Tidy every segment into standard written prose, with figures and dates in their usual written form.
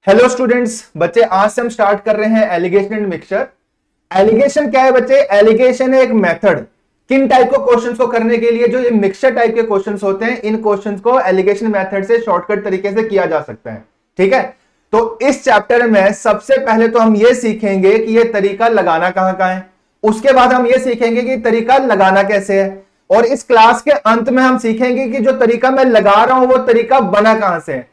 Hello students, बच्चे आज से हम स्टार्ट कर रहे हैं एलिगेशन एंड मिक्सचर। एलिगेशन क्या है बच्चे? एलिगेशन है एक मेथड किन टाइप के क्वेश्चंस को करने के लिए। जो ये मिक्सचर टाइप के क्वेश्चंस होते हैं, इन क्वेश्चंस को एलिगेशन मेथड से शॉर्टकट तरीके से किया जा सकता है। ठीक है, तो इस चैप्टर में सबसे पहले तो हम ये सीखेंगे कि ये तरीका लगाना कहां कहां है। उसके बाद हम ये सीखेंगे कि तरीका लगाना कैसे है, और इस क्लास के अंत में हम सीखेंगे कि जो तरीका मैं लगा रहा हूं वो तरीका बना कहां से है।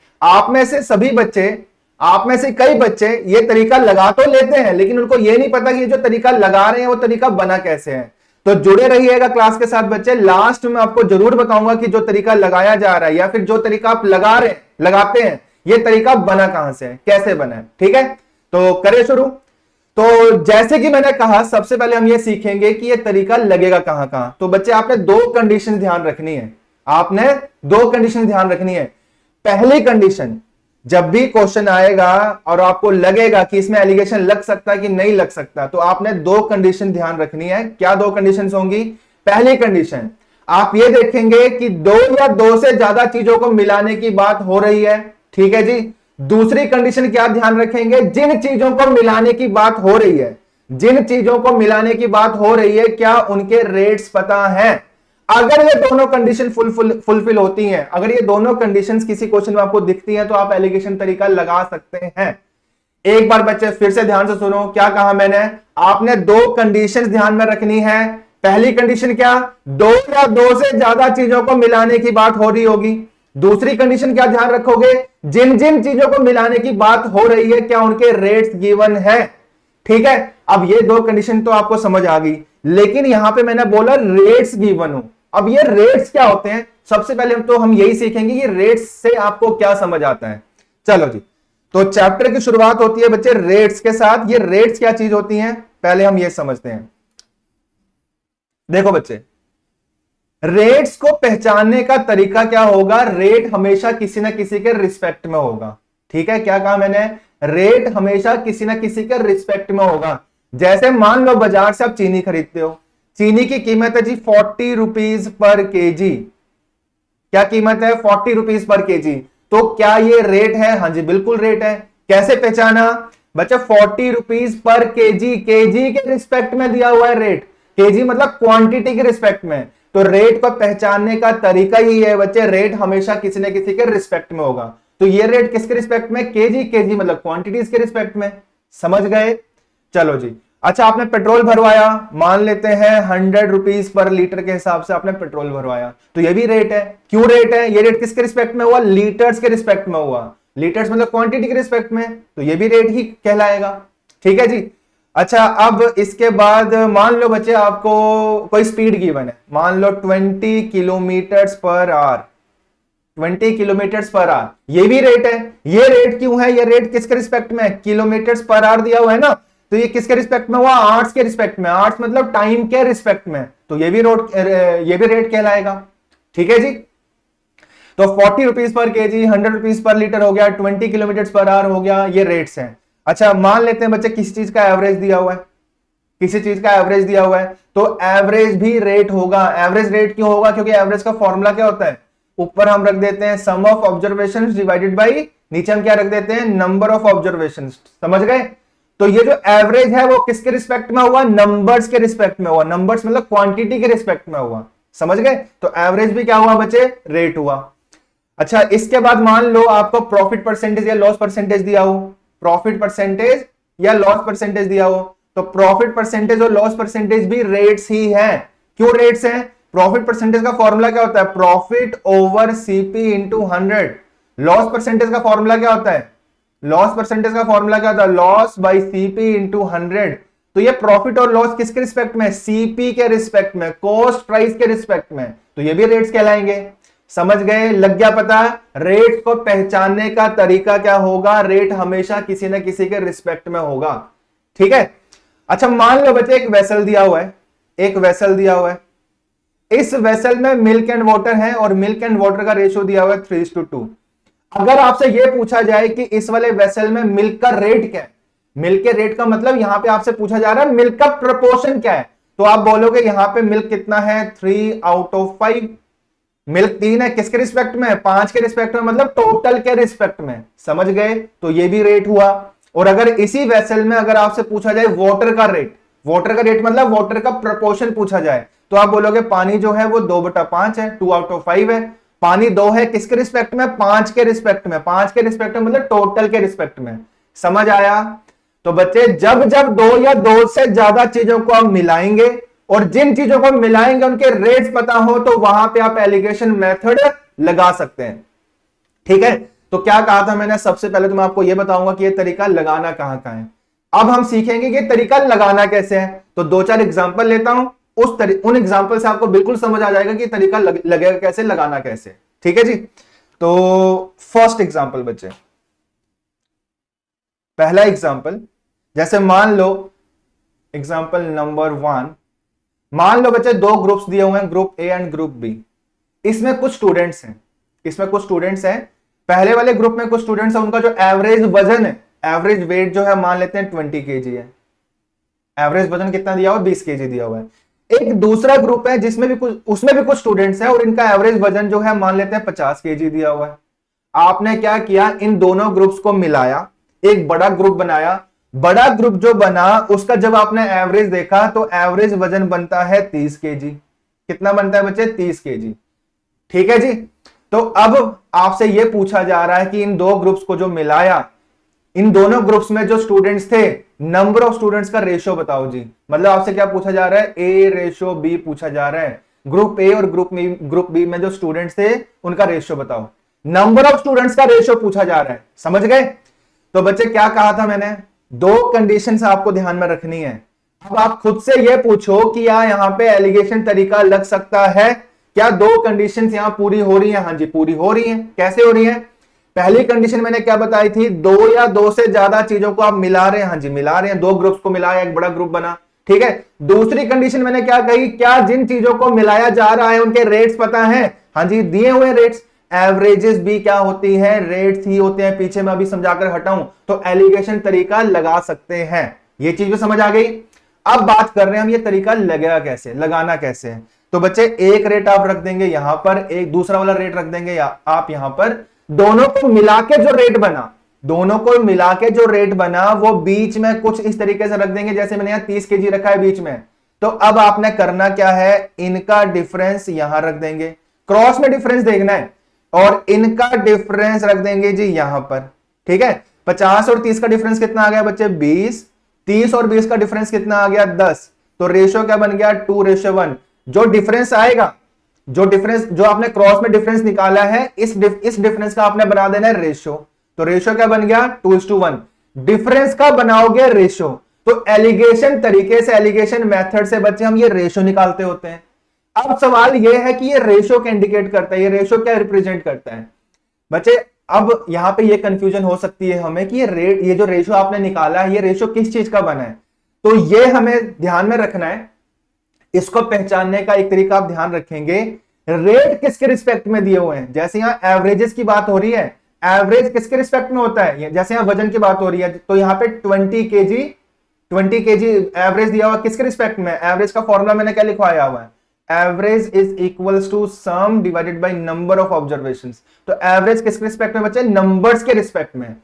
आप में से कई बच्चे ये तरीका लगा तो लेते हैं, लेकिन उनको ये नहीं पता कि जो तरीका लगा रहे हैं वो तरीका बना कैसे है। तो जुड़े रहिएगा क्लास के साथ बच्चे। लास्ट में आपको जरूर बताऊंगा कि जो तरीका लगाया जा रहा है या फिर जो तरीका आप लगाते हैं, ये तरीका बना कहां से है, कैसे बना है। ठीक है, तो करें शुरू। तो जैसे कि मैंने कहा, सबसे पहले हम ये सीखेंगे कि ये तरीका लगेगा कहां कहां। तो बच्चे आपने दो कंडीशन ध्यान रखनी है। पहली कंडीशन, जब भी क्वेश्चन आएगा और आपको लगेगा कि इसमें एलिगेशन लग सकता है कि नहीं लग सकता, तो आपने दो कंडीशन ध्यान रखनी है। क्या दो कंडीशंस होंगी? पहली कंडीशन, आप ये देखेंगे कि दो या दो से ज्यादा चीजों को मिलाने की बात हो रही है। ठीक है जी। दूसरी कंडीशन क्या ध्यान रखेंगे? जिन चीजों को मिलाने की बात हो रही है, क्या उनके रेट्स पता है। अगर ये दोनों कंडीशन फुलफिल होती हैं, अगर ये दोनों कंडीशंस किसी क्वेश्चन में आपको दिखती हैं, तो आप एलिगेशन तरीका लगा सकते हैं। एक बार बच्चे फिर से ध्यान से सुनो, क्या कहा मैंने? आपने दो कंडीशंस ध्यान में रखनी है। पहली कंडीशन क्या? दो या दो से ज्यादा चीजों को मिलाने की बात हो रही होगी। दूसरी कंडीशन क्या ध्यान रखोगे? जिन जिन चीजों को मिलाने की बात हो रही है, क्या उनके रेट्स गिवन है। ठीक है, अब ये दो कंडीशन तो आपको समझ आ गई, लेकिन यहां पे मैंने बोला रेट्स गिवन हो। अब ये रेट्स क्या होते हैं? सबसे पहले तो हम यही सीखेंगे कि रेट्स से आपको क्या समझ आता है। चलो जी, तो चैप्टर की शुरुआत होती है बच्चे रेट्स के साथ। ये रेट्स क्या चीज होती हैं, पहले हम ये समझते हैं। देखो बच्चे, रेट्स को पहचानने का तरीका क्या होगा? रेट हमेशा किसी ना किसी के रिस्पेक्ट में होगा। ठीक है, क्या कहा मैंने? रेट हमेशा किसी ना किसी के रिस्पेक्ट में होगा। जैसे मान लो बाजार से आप चीनी खरीदते हो, चीनी की कीमत है जी 40 रुपीज पर केजी। क्या कीमत है? 40 रुपीज पर केजी। तो क्या ये रेट है? हाँ जी, बिल्कुल रेट है। कैसे पहचाना बच्चा? 40 रुपीज पर केजी, केजी के रिस्पेक्ट में दिया हुआ है रेट। केजी मतलब क्वांटिटी के रिस्पेक्ट में। तो रेट को पहचानने का तरीका ही है बच्चे, रेट हमेशा किसी न किसी के रिस्पेक्ट में होगा। तो ये रेट किसके रिस्पेक्ट में? केजी। केजी मतलब क्वांटिटीज के रिस्पेक्ट में। समझ गए? चलो जी। अच्छा, आपने पेट्रोल भरवाया, मान लेते हैं 100 रुपीज पर लीटर के हिसाब से आपने पेट्रोल भरवाया, तो ये भी रेट है। क्यों रेट है? ये रेट किसके रिस्पेक्ट में हुआ? लीटर्स के रिस्पेक्ट में हुआ। लीटर्स मतलब क्वांटिटी के रिस्पेक्ट में, तो ये भी रेट ही कहलाएगा। ठीक है जी। अच्छा, अब इसके बाद मान लो बच्चे आपको कोई स्पीड गिवन है, मान लो 20 kilometre per hour. 20 kilometre per hour, ये भी रेट है। ये रेट क्यों है? ये रेट किसके रिस्पेक्ट में? किलोमीटर पर आवर दिया हुआ है ना, तो ये किसके रिस्पेक्ट में हुआ? आवर्स के रिस्पेक्ट में। आवर्स मतलब टाइम के रिस्पेक्ट में, तो ये भी रेट कहलाएगा। ठीक है जी। तो 40 rupees per KG, 100 rupees per litre हो गया, 20 किलोमीटर पर आवर हो गया, ये रेट्स हैं। अच्छा, मान लेते हैं बच्चे किसी चीज का एवरेज दिया हुआ है, तो एवरेज भी रेट होगा। एवरेज रेट क्यों होगा? क्योंकि एवरेज का फॉर्मूला क्या होता है? ऊपर हम रख देते हैं सम ऑफ ऑब्जर्वेशन डिवाइडेड बाई, नीचे हम क्या रख देते हैं? Number of observation. समझ गए? तो ये जो एवरेज है वो किसके रिस्पेक्ट में हुआ? नंबर्स के रिस्पेक्ट में हुआ। नंबर्स मतलब क्वांटिटी के रिस्पेक्ट में हुआ। समझ गए? तो एवरेज भी क्या हुआ बच्चे? रेट हुआ। अच्छा, इसके बाद मान लो आपको प्रॉफिट परसेंटेज या लॉस परसेंटेज दिया हो, प्रॉफिट परसेंटेज या लॉस परसेंटेज दिया हो, तो प्रॉफिट परसेंटेज और लॉस परसेंटेज भी रेट्स ही हैं। क्यों रेट्स हैं? प्रॉफिट परसेंटेज का फॉर्मूला क्या होता है? Profit over CP into 100। Loss percentage का फॉर्मूला क्या होता है? Loss by CP into 100। तो ये प्रॉफिट और लॉस किसके रिस्पेक्ट में? सीपी के रिस्पेक्ट में, कॉस्ट प्राइस के रिस्पेक्ट में, तो ये भी रेट्स कहलाएंगे। समझ गए? लग गया पता? रेट को पहचानने का तरीका क्या होगा? रेट हमेशा किसी न किसी के रिस्पेक्ट में होगा। ठीक है। अच्छा, मान लो बच्चे एक वेसल दिया हुआ है, इस वेसल में मिल्क एंड वाटर है, और मिल्क एंड वाटर का रेशियो दिया हुआ है 3:2। अगर आपसे यह पूछा जाए कि इस वाले वेसल में मिल्क का रेट क्या है, मिल्क के रेट का मतलब यहां पे आपसे पूछा जा रहा है मिल्क का प्रपोर्शन क्या है, तो आप बोलोगे यहां पे मिल्क कितना है? 3/5। मिल्क 3 है, किसके रिस्पेक्ट में? 5 के रिस्पेक्ट में, मतलब टोटल के रिस्पेक्ट में। समझ गए? तो ये भी रेट हुआ। और अगर इसी वेसल में अगर आपसे पूछा जाए वाटर का रेट, वाटर का रेट मतलब वाटर का प्रपोर्शन पूछा जाए, तो आप बोलोगे पानी जो है वो 2/5 है, 2/5 है। पानी 2 है, किसके रिस्पेक्ट में? 5 के रिस्पेक्ट में। 5 के रिस्पेक्ट में मतलब टोटल के रिस्पेक्ट में। समझ आया? तो बच्चे जब जब 2 या 2 से ज्यादा चीजों को हम मिलाएंगे और जिन चीजों को मिलाएंगे उनके रेट्स पता हो, तो वहां पे आप एलिगेशन मेथड लगा सकते हैं। ठीक है? तो क्या कहा था मैंने? सबसे पहले तो मैं आपको यह बताऊंगा कि यह तरीका लगाना कहां कहां है। अब हम सीखेंगे कि तरीका लगाना कैसे है। तो 2-4 एग्जांपल लेता हूं, उन एग्जांपल से आपको बिल्कुल समझ आ जाएगा कि तरीका लगेगा कैसे, लगाना कैसे। ठीक है जी? तो फर्स्ट एग्जांपल बच्चे, पहला एग्जांपल, जैसे मान लो एग्जांपल नंबर 1, मान लो बच्चे 2 ग्रुप्स दिए हुए हैं, group A and group B. इसमें कुछ स्टूडेंट्स हैं, पहले वाले ग्रुप में कुछ स्टूडेंट्स हैं, उनका जो एवरेज वजन है, एवरेज वेट जो है मान लेते हैं 20 kg है। एवरेज वजन कितना दिया हुआ? 20 kg दिया हुआ है। एक दूसरा ग्रुप है जिसमें भी उसमें भी कुछ स्टूडेंट्स हैं और इनका एवरेज वजन जो है मान लेते हैं 50 kg दिया हुआ है। आपने क्या किया? इन दोनों ग्रुप्स को मिलाया, एक बड़ा ग्रुप बनाया। बड़ा ग्रुप जो बना उसका जब आपने एवरेज देखा तो एवरेज वजन बनता है 30 kg। कितना बनता है बच्चे? 30 kg। ठीक है जी? तो अब आपसे यह पूछा जा रहा है कि इन 2 ग्रुप्स को जो मिलाया, इन दोनों ग्रुप्स में जो स्टूडेंट्स थे, नंबर ऑफ स्टूडेंट्स का रेशियो बताओ जी। मतलब आपसे क्या पूछा जा रहा है? A/B पूछा जा रहा है। ग्रुप ए और ग्रुप बी में जो स्टूडेंट्स थे उनका रेशियो बताओ। नंबर ऑफ स्टूडेंट्स का रेशियो पूछा जा रहा है। समझ गए? तो बच्चे क्या कहा था मैंने? 2 कंडीशंस आपको ध्यान में रखनी है। अब आप खुद से यह पूछो कि यहां पे एलिगेशन तरीका लग सकता है क्या? 2 कंडीशंस यहां पूरी हो रही है? हाँ जी, पूरी हो रही है। कैसे हो रही है? पहली कंडीशन मैंने क्या बताई थी? 2 या 2 से ज्यादा चीजों को आप मिला रहे हैं। हाँ जी, मिला रहे हैं, 2 ग्रुप्स को मिलाया, एक बड़ा ग्रुप बना। ठीक है? दूसरी कंडीशन मैंने क्या कही? क्या जिन चीजों को मिलाया जा रहा है उनके रेट्स पता है? हाँ जी, दिए हुए रेट्स। एवरेजेस भी क्या होती है? रेट्स ही होते हैं। पीछे मैं अभी समझाकर हटाऊं तो एलिगेशन तरीका लगा सकते हैं। ये चीज भी समझ आ गई। अब बात कर रहे हैं हम ये तरीका लगेगा कैसे, लगाना कैसे है। तो बच्चे एक रेट आप रख देंगे यहां पर, एक दूसरा वाला रेट रख देंगे आप यहां पर। दोनों को मिला के जो रेट बना, दोनों को मिला के जो रेट बना वो बीच में कुछ इस तरीके से रख देंगे, जैसे मैंने यहां 30 kg रखा है बीच में। तो अब आपने करना क्या है? इनका डिफरेंस यहां रख देंगे, क्रॉस में डिफरेंस देखना है, और इनका डिफरेंस रख देंगे जी यहां पर। ठीक है? 50 और 30 का डिफरेंस कितना आ गया बच्चे? 20। 30 और 20 का डिफरेंस कितना आ गया? 10। तो रेशियो क्या बन गया? 2:1। जो डिफरेंस आएगा, जो आपने क्रॉस में डिफरेंस निकाला है, इस डिफरेंस का आपने बना देना है रेशियो। तो रेशियो क्या बन गया? 2:1। डिफरेंस का बनाओगे रेशियो। तो एलिगेशन तरीके से, एलिगेशन मेथड से बच्चे हम ये रेशियो निकालते होते हैं। अब सवाल ये है कि ये रेशियो क्या इंडिकेट करता है, ये रेशियो क्या रिप्रेजेंट करता है बच्चे? अब यहां पे ये कंफ्यूजन हो सकती है हमें कि ये जो रेशियो आपने निकाला है, ये रेशियो किस चीज का बना है। तो ये हमें ध्यान में रखना है। इसको पहचानने का एक तरीका आप ध्यान रखेंगे, रेट किसके रिस्पेक्ट में दिए हुए हैं। जैसे यहां एवरेजेस की बात हो रही है, एवरेज किसके रिस्पेक्ट में होता है? जैसे यहां वजन की बात हो रही है, तो यहां पे 20 kg एवरेज दिया हुआ, किसके रिस्पेक्ट में? एवरेज का फॉर्मूला मैंने क्या लिखवाया हुआ है? Average is equals to sum divided by number of observations. तो एवरेज किसके रिस्पेक्ट में बच्चे? नंबर्स के रिस्पेक्ट में।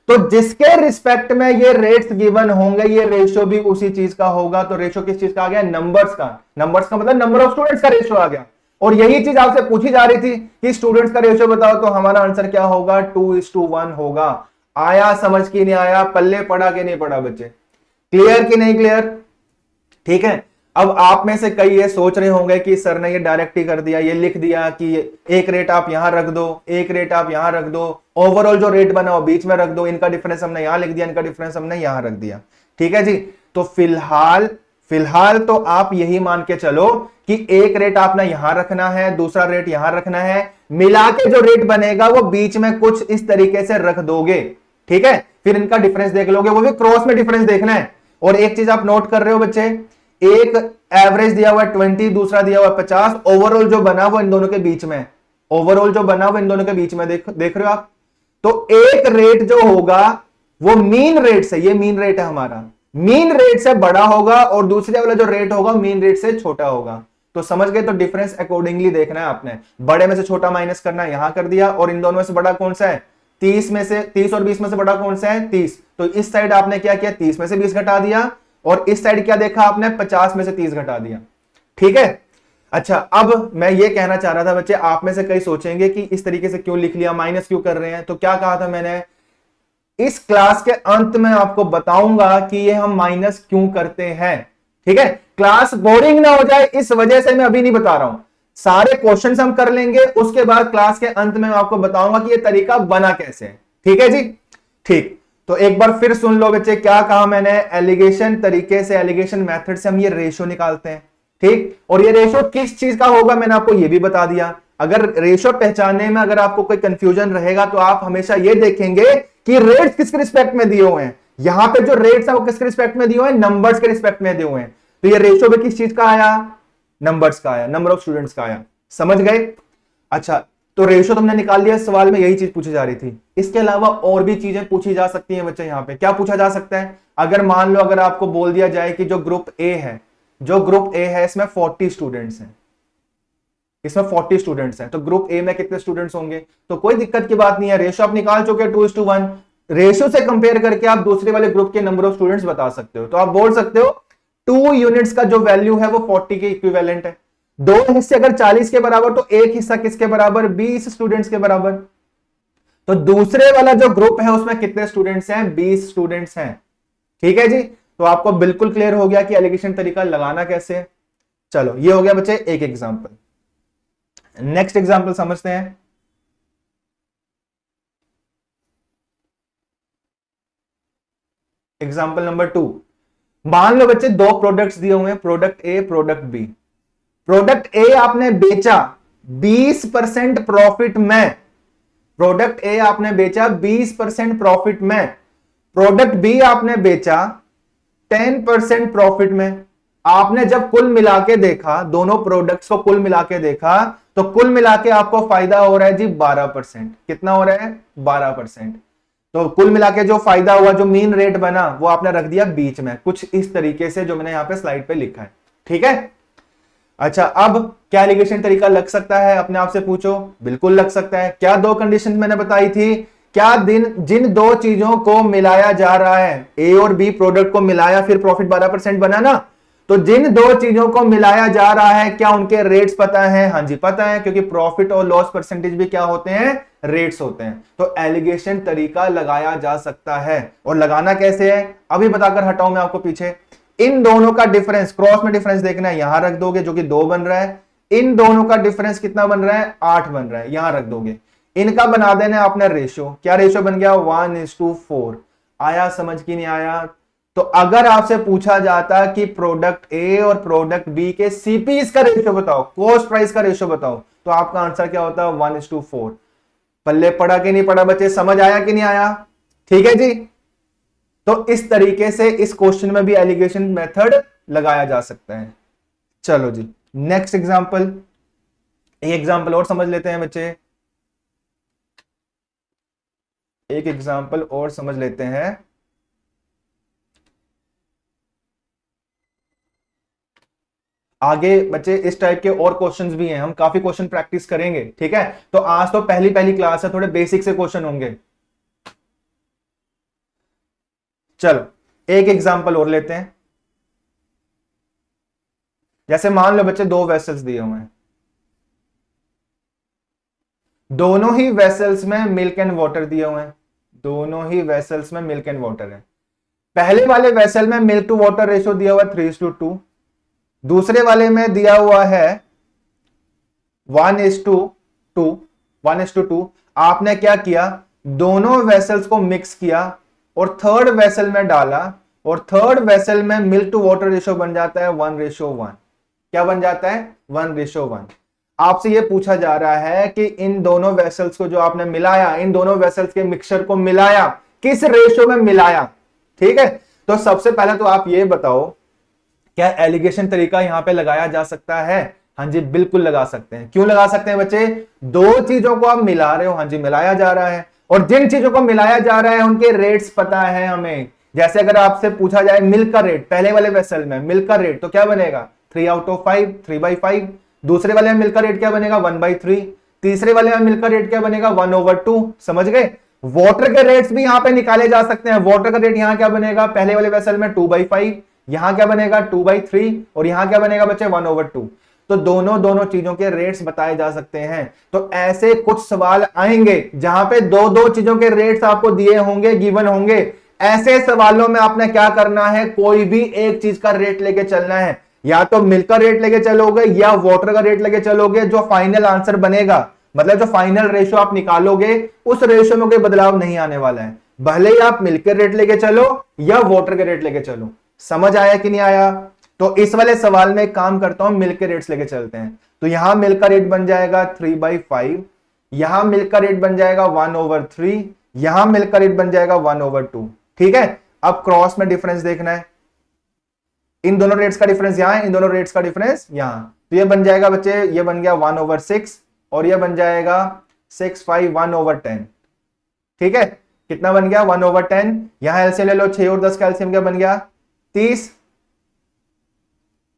तो जिसके रिस्पेक्ट में ये रेट्स गिवन होंगे, ये रेशियो भी उसी चीज का होगा। तो रेशियो किस चीज का आ गया? नंबर्स का। नंबर्स का मतलब नंबर ऑफ स्टूडेंट्स का रेशियो आ गया। और यही चीज आपसे पूछी जा रही थी कि स्टूडेंट्स का रेशियो बताओ, तो हमारा आंसर क्या होगा? 2:1 होगा। आया समझ की नहीं आया? पल्ले पड़ा कि नहीं पड़ा बच्चे? क्लियर कि नहीं क्लियर? ठीक है? अब आप में से कई ये सोच रहे होंगे कि सर ने ये डायरेक्ट ही कर दिया, ये लिख दिया कि एक रेट आप यहां रख दो, एक रेट आप यहां रख दो, ओवरऑल जो रेट बना वो बीच में रख दो, इनका डिफरेंस हमने यहां लिख दिया, इनका डिफरेंस हमने यहां रख दिया। ठीक है जी? तो फिलहाल तो आप यही मान के चलो कि एक रेट आपने यहां रखना है, दूसरा रेट यहां रखना है, मिला के जो रेट बनेगा वो बीच में कुछ इस तरीके से रख दोगे। ठीक है? फिर इनका डिफरेंस देख लोगे, वो भी क्रॉस में डिफरेंस देखना है। और एक चीज आप नोट कर रहे हो बच्चे, एक एवरेज दिया हुआ है 20, दूसरा दिया हुआ है 50, ओवरऑल जो बना वो इन दोनों के बीच में, ओवरऑल जो बना वो इन दोनों के बीच में देख रहे हो आप। तो एक रेट जो होगा वो मीन रेट से, ये मीन रेट है हमारा, मीन रेट से बड़ा होगा, और दूसरे वाला जो रेट होगा मीन रेट से छोटा होगा। तो समझ गए, तो डिफरेंस अकॉर्डिंगली देखना है आपने, बड़े में से छोटा माइनस करना है, यहां कर दिया, और इन दोनों में से बड़ा कौन सा है, 30 में से 30 और 20 में से बड़ा कौन सा है, 30, तो इस साइड आपने क्या किया, 30 में से 20 घटा दिया, और इस साइड क्या देखा आपने, 50 में से 30 घटा दिया। ठीक है। अच्छा, अब मैं ये कहना चाह रहा था बच्चे, आप में से कई सोचेंगे कि इस तरीके से क्यों लिख लिया, माइनस क्यों कर रहे हैं, तो क्या कहा था मैंने, इस क्लास के अंत में आपको बताऊंगा कि ये हम माइनस क्यों करते हैं। ठीक है, क्लास बोरिंग ना हो जाए इस वजह से मैं अभी नहीं बता रहा हूं, सारे क्वेश्चंस हम कर लेंगे, उसके बाद क्लास के अंत में मैं आपको बताऊंगा कि ये तरीका बना कैसे। ठीक है जी, ठीक, तो एक बार फिर सुन लो बच्चे, क्या कहा मैंने, एलिगेशन तरीके से, एलिगेशन मेथड से हम ये रेशो निकालते हैं। ठीक, और ये रेशो किस चीज का होगा मैंने आपको ये भी बता दिया। अगर रेशो पहचानने में अगर आपको कोई कंफ्यूजन रहेगा तो आप हमेशा ये देखेंगे कि रेट्स किसके रिस्पेक्ट में दिए हुए हैं, यहां पे जो रेट्स है वो किसके रिस्पेक्ट में दिए हुए हैं, नंबर्स के रिस्पेक्ट में दिए हुए हैं, तो ये रेशो भी किस चीज का आया, नंबर्स का आया, नंबर ऑफ स्टूडेंट्स का आया। समझ गए। अच्छा, तो रेशो तुमने निकाल लिया, सवाल में यही चीज पूछी जा रही थी, इसके अलावा और भी चीजें पूछी जा सकती हैं बच्चे। यहां पे क्या पूछा जा सकता है, अगर मान लो अगर आपको बोल दिया जाए कि जो ग्रुप ए है, जो ग्रुप ए है इसमें 40 स्टूडेंट्स हैं, इसमें 40 स्टूडेंट्स हैं, तो ग्रुप ए में कितने स्टूडेंट्स होंगे, तो कोई दिक्कत की बात नहीं है, रेशो आप निकाल चुके 2:1, रेशो से कंपेयर करके आप दूसरे वाले ग्रुप के नंबर ऑफ स्टूडेंट्स बता सकते हो, तो आप बोल सकते हो 2 यूनिट्स का जो वैल्यू है वो 40 के इक्विवेलेंट है, दो हिस्से अगर 40 के बराबर तो एक हिस्सा किसके बराबर, 20 स्टूडेंट्स के बराबर, तो दूसरे वाला जो ग्रुप है उसमें कितने स्टूडेंट्स हैं, 20 स्टूडेंट्स हैं। ठीक है जी, तो आपको बिल्कुल क्लियर हो गया कि एलिगेशन तरीका लगाना कैसे है। चलो, ये हो गया बच्चे एक एग्जांपल, नेक्स्ट एग्जांपल समझते हैं। एग्जांपल नंबर 2, मान लो बच्चे दो प्रोडक्ट्स दिए हुए हैं, product A product B, product A आपने बेचा 20% प्रॉफिट में, प्रोडक्ट ए आपने बेचा 20% प्रॉफिट में, प्रोडक्ट बी आपने बेचा 10% प्रॉफिट में। आपने जब कुल मिला के देखा, दोनों प्रोडक्ट्स को कुल मिला के देखा, तो कुल मिला के आपको फायदा हो रहा है जी 12%। कितना हो रहा है, 12%। तो कुल मिला के जो फायदा हुआ, जो मीन रेट बना, वो आपने रख दिया बीच में, कुछ इस तरीके से जो मैंने यहां पे स्लाइड पे लिखा है। ठीक है। अच्छा, अब क्या एलिगेशन तरीका लग सकता है, अपने आप से पूछो, बिल्कुल लग सकता है। क्या दो कंडीशन मैंने बताई थी, क्या जिन दो चीजों को मिलाया जा रहा है, ए और बी प्रोडक्ट को मिलाया फिर प्रॉफिट 12% बना ना, तो जिन दो चीजों को मिलाया जा रहा है क्या उनके रेट्स पता है, हाँ जी पता है, क्योंकि प्रॉफिट और लॉस परसेंटेज भी क्या होते हैं, रेट्स होते हैं। तो एलिगेशन तरीका लगाया जा सकता है, और लगाना कैसे है अभी बताकर हटाऊं मैं आपको पीछे। इन दोनों का डिफरेंस, क्रॉस में डिफरेंस देखना है, यहां रख दोगे जो कि 2 बन रहा है, इन दोनों का डिफरेंस कितना बन रहा है, 8 बन रहा है, यहां रख दोगे, इनका बना देना आपने रेशियो। क्या रेशियो बन गया, 1:4। आया समझ की नहीं आया। तो अगर आपसे पूछा जाता कि प्रोडक्ट ए और प्रोडक्ट बी के सीपीज का रेशियो बताओ, कॉस्ट प्राइस का रेशियो बताओ, तो आपका आंसर क्या होता है, 1:4। पल्ले पड़ा कि नहीं पड़ा बच्चे, समझ आया कि नहीं आया। ठीक है जी, तो इस तरीके से इस क्वेश्चन में भी एलिगेशन मेथड लगाया जा सकता है। चलो जी, नेक्स्ट एग्जांपल, एक एग्जांपल और समझ लेते हैं बच्चे, एक एग्जांपल और समझ लेते हैं। आगे बच्चे इस टाइप के और क्वेश्चंस भी हैं, हम काफी क्वेश्चन प्रैक्टिस करेंगे। ठीक है, तो आज तो पहली पहली क्लास है, थोड़े बेसिक से क्वेश्चन होंगे। चलो, एक एग्जांपल और लेते हैं। जैसे मान लो बच्चे दो वेसल्स दिए हुए हैं, दोनों ही वेसल्स में मिल्क एंड वाटर दिए हुए हैं, दोनों ही वेसल्स में मिल्क एंड वाटर है। पहले वाले वेसल में मिल्क टू वाटर रेशियो दिया हुआ है 3:2, दूसरे वाले में दिया हुआ है 1:2। आपने क्या किया, दोनों वेसल्स को मिक्स किया और थर्ड वेसल में डाला, और थर्ड वेसल में मिल्क टू वाटर रेशियो बन जाता है 1:1। क्या बन जाता है, 1:1। आपसे यह पूछा जा रहा है कि इन दोनों वेसल्स को जो आपने मिलाया, इन दोनों वेसल्स के मिक्सचर को मिलाया, किस रेशियो में मिलाया। ठीक है, तो सबसे पहले तो आप ये बताओ, क्या एलिगेशन तरीका यहां पे लगाया जा सकता है। हाँ जी बिल्कुल लगा सकते हैं। क्यों लगा सकते हैं बच्चे, दो चीजों को आप मिला रहे हो, हाँ जी मिलाया जा रहा है, और जिन चीजों को मिलाया जा रहा है उनके रेट्स पता है हमें। जैसे अगर आपसे पूछा जाए मिल्क का रेट, पहले वाले वेसल में मिल्क का रेट, तो क्या बनेगा 3/5, 3/5। दूसरे वाले में मिलकर रेट क्या बनेगा 1/3। तीसरे वाले में मिलकर रेट क्या बनेगा 1/2। समझ गए। वाटर के रेट्स भी यहां पे निकाले जा सकते हैं। वाटर का रेट यहां क्या बनेगा, पहले वाले वेसल में 2/5, यहां क्या बनेगा 2/3, और यहां क्या बनेगा बच्चे 1/2। तो दोनों चीजों के रेट्स बताए जा सकते हैं। तो ऐसे कुछ सवाल आएंगे जहां पे दो चीजों के रेट्स आपको दिए होंगे, गिवन होंगे। ऐसे सवालों में आपने क्या करना है, कोई भी एक चीज का रेट लेके चलना है। या तो मिलकर रेट लेके चलोगे या वाटर का रेट लेके चलोगे। जो फाइनल आंसर बनेगा, मतलब जो फाइनल रेशो आप निकालोगे, उस रेशो में कोई बदलाव नहीं आने वाला है, भले ही आप मिलकर रेट लेके चलो या वाटर के रेट लेके चलो। समझ आया कि नहीं आया। तो इस वाले सवाल में काम करता हूं, मिलकर रेट्स लेके चलते हैं। तो यहां मिलकर रेट बन जाएगा 3/5, यहां मिलकर रेट बन जाएगा 1/3, यहां मिलकर रेट बन जाएगा 1/2। ठीक है। अब क्रॉस में डिफरेंस देखना है, इन दोनों रेट्स का डिफरेंस यहां है, इन दोनों रेट्स का डिफरेंस यहां। तो ये बन जाएगा बच्चे, ये बन गया 1/6, और ये बन जाएगा 6/5, 1/10। ठीक है। कितना बन गया 1/10। यहां एलसीएम ले लो, 6 और 10 का एलसीएम क्या बन गया 30।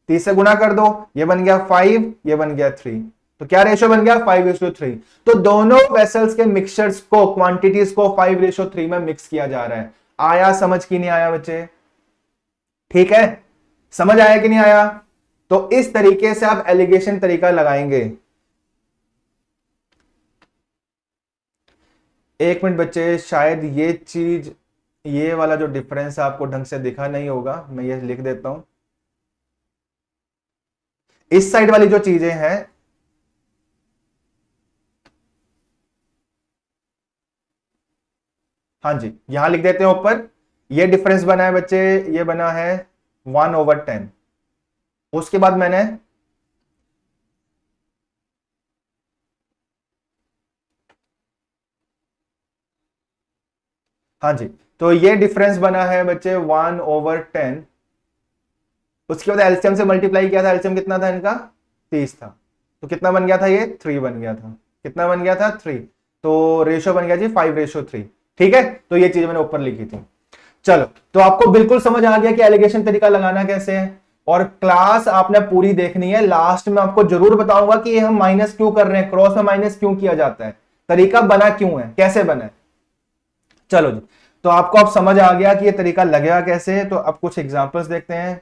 30 से गुना कर दो, ये बन गया 5, ये बन गया 3। तो क्या रेशो बन गया 5:3। तो दोनों वेसल्स के मिक्सचर्स को, क्वांटिटीज को 5:3 में मिक्स किया जा रहा है। आया समझ की नहीं आया बच्चे। ठीक है। समझ आया कि नहीं आया। तो इस तरीके से आप एलिगेशन तरीका लगाएंगे। एक मिनट बच्चे, शायद ये चीज, ये वाला जो डिफरेंस आपको ढंग से दिखा नहीं होगा, मैं ये लिख देता हूं। इस साइड वाली जो चीजें हैं, हाँ जी, यहां लिख देते हैं ऊपर। ये डिफरेंस बना है बच्चे, ये बना है 1/10। उसके बाद मैंने हाँ जी, तो ये डिफरेंस बना है बच्चे 1/10। उसके बाद एलसीएम से मल्टीप्लाई किया था। एलसीएम कितना था इनका 30 था। तो कितना बन गया था, ये 3 बन गया था। कितना बन गया था 3। तो रेशो बन गया जी 5:3। ठीक है। तो ये चीज मैंने ऊपर लिखी थी। चलो, तो आपको बिल्कुल समझ आ गया कि एलिगेशन तरीका लगाना कैसे है। और क्लास आपने पूरी देखनी है। लास्ट में आपको जरूर बताऊंगा कि ये हम माइनस क्यों कर रहे हैं, क्रॉस में माइनस क्यों किया जाता है, तरीका बना क्यों है, कैसे बना है। चलो जी, तो आपको अब समझ आ गया कि ये तरीका लगेगा कैसे। तो अब कुछ एग्जांपल्स देखते हैं,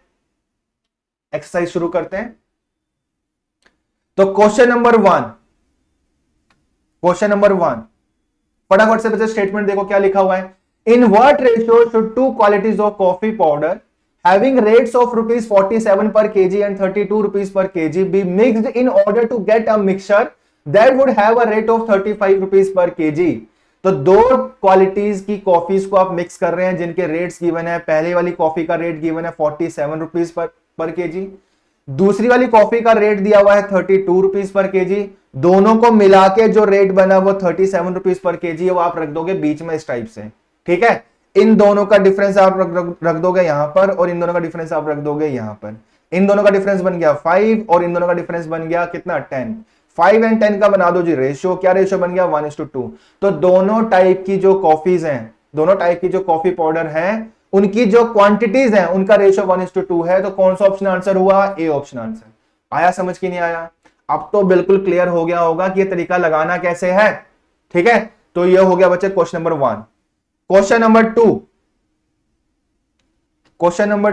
एक्सरसाइज शुरू करते हैं। तो क्वेश्चन नंबर 1 फटाफट से बच्चे स्टेटमेंट देखो क्या लिखा हुआ है। In what ratio should two qualities of coffee powder having rates of rupees 47 per kg and 32 rupees per kg be mixed in order to get a mixture that would have a rate of 35 rupees per kg। तो दो qualities की coffees को आप mix कर रहे हैं जिनके rates given है। पहले वाली कॉफी का रेट गिवन है 47 रुपीज पर केजी, दूसरी वाली कॉफी का रेट दिया हुआ है 32 रुपीज पर केजी। दोनों को मिला के जो रेट बना वो 37 रुपीज पर केजी, वो आप रख दोगे बीच में इस टाइप से। ठीक है। इन दोनों का डिफरेंस आप रख दोगे यहां पर, और इन दोनों का डिफरेंस आप रख दोगे यहां पर। इन दोनों का डिफरेंस बन गया 5 और इन दोनों का डिफरेंस बन गया कितना 10। 5 और 10 का बना दो जी रेशियो। क्या रेशियो बन गया 1:2। तो दोनों टाइप की जो कॉफीज हैं, दोनों टाइप की जो कॉफी पाउडर हैं, उनकी जो क्वांटिटीज हैं उनका रेशियो 1:2 है। तो कौन सा ऑप्शन आंसर हुआ, ए ऑप्शन आंसर। आया समझ की नहीं आया। अब तो बिल्कुल क्लियर हो गया होगा कि ये तरीका लगाना कैसे है। ठीक है। तो ये हो गया बच्चे question number 1। Question number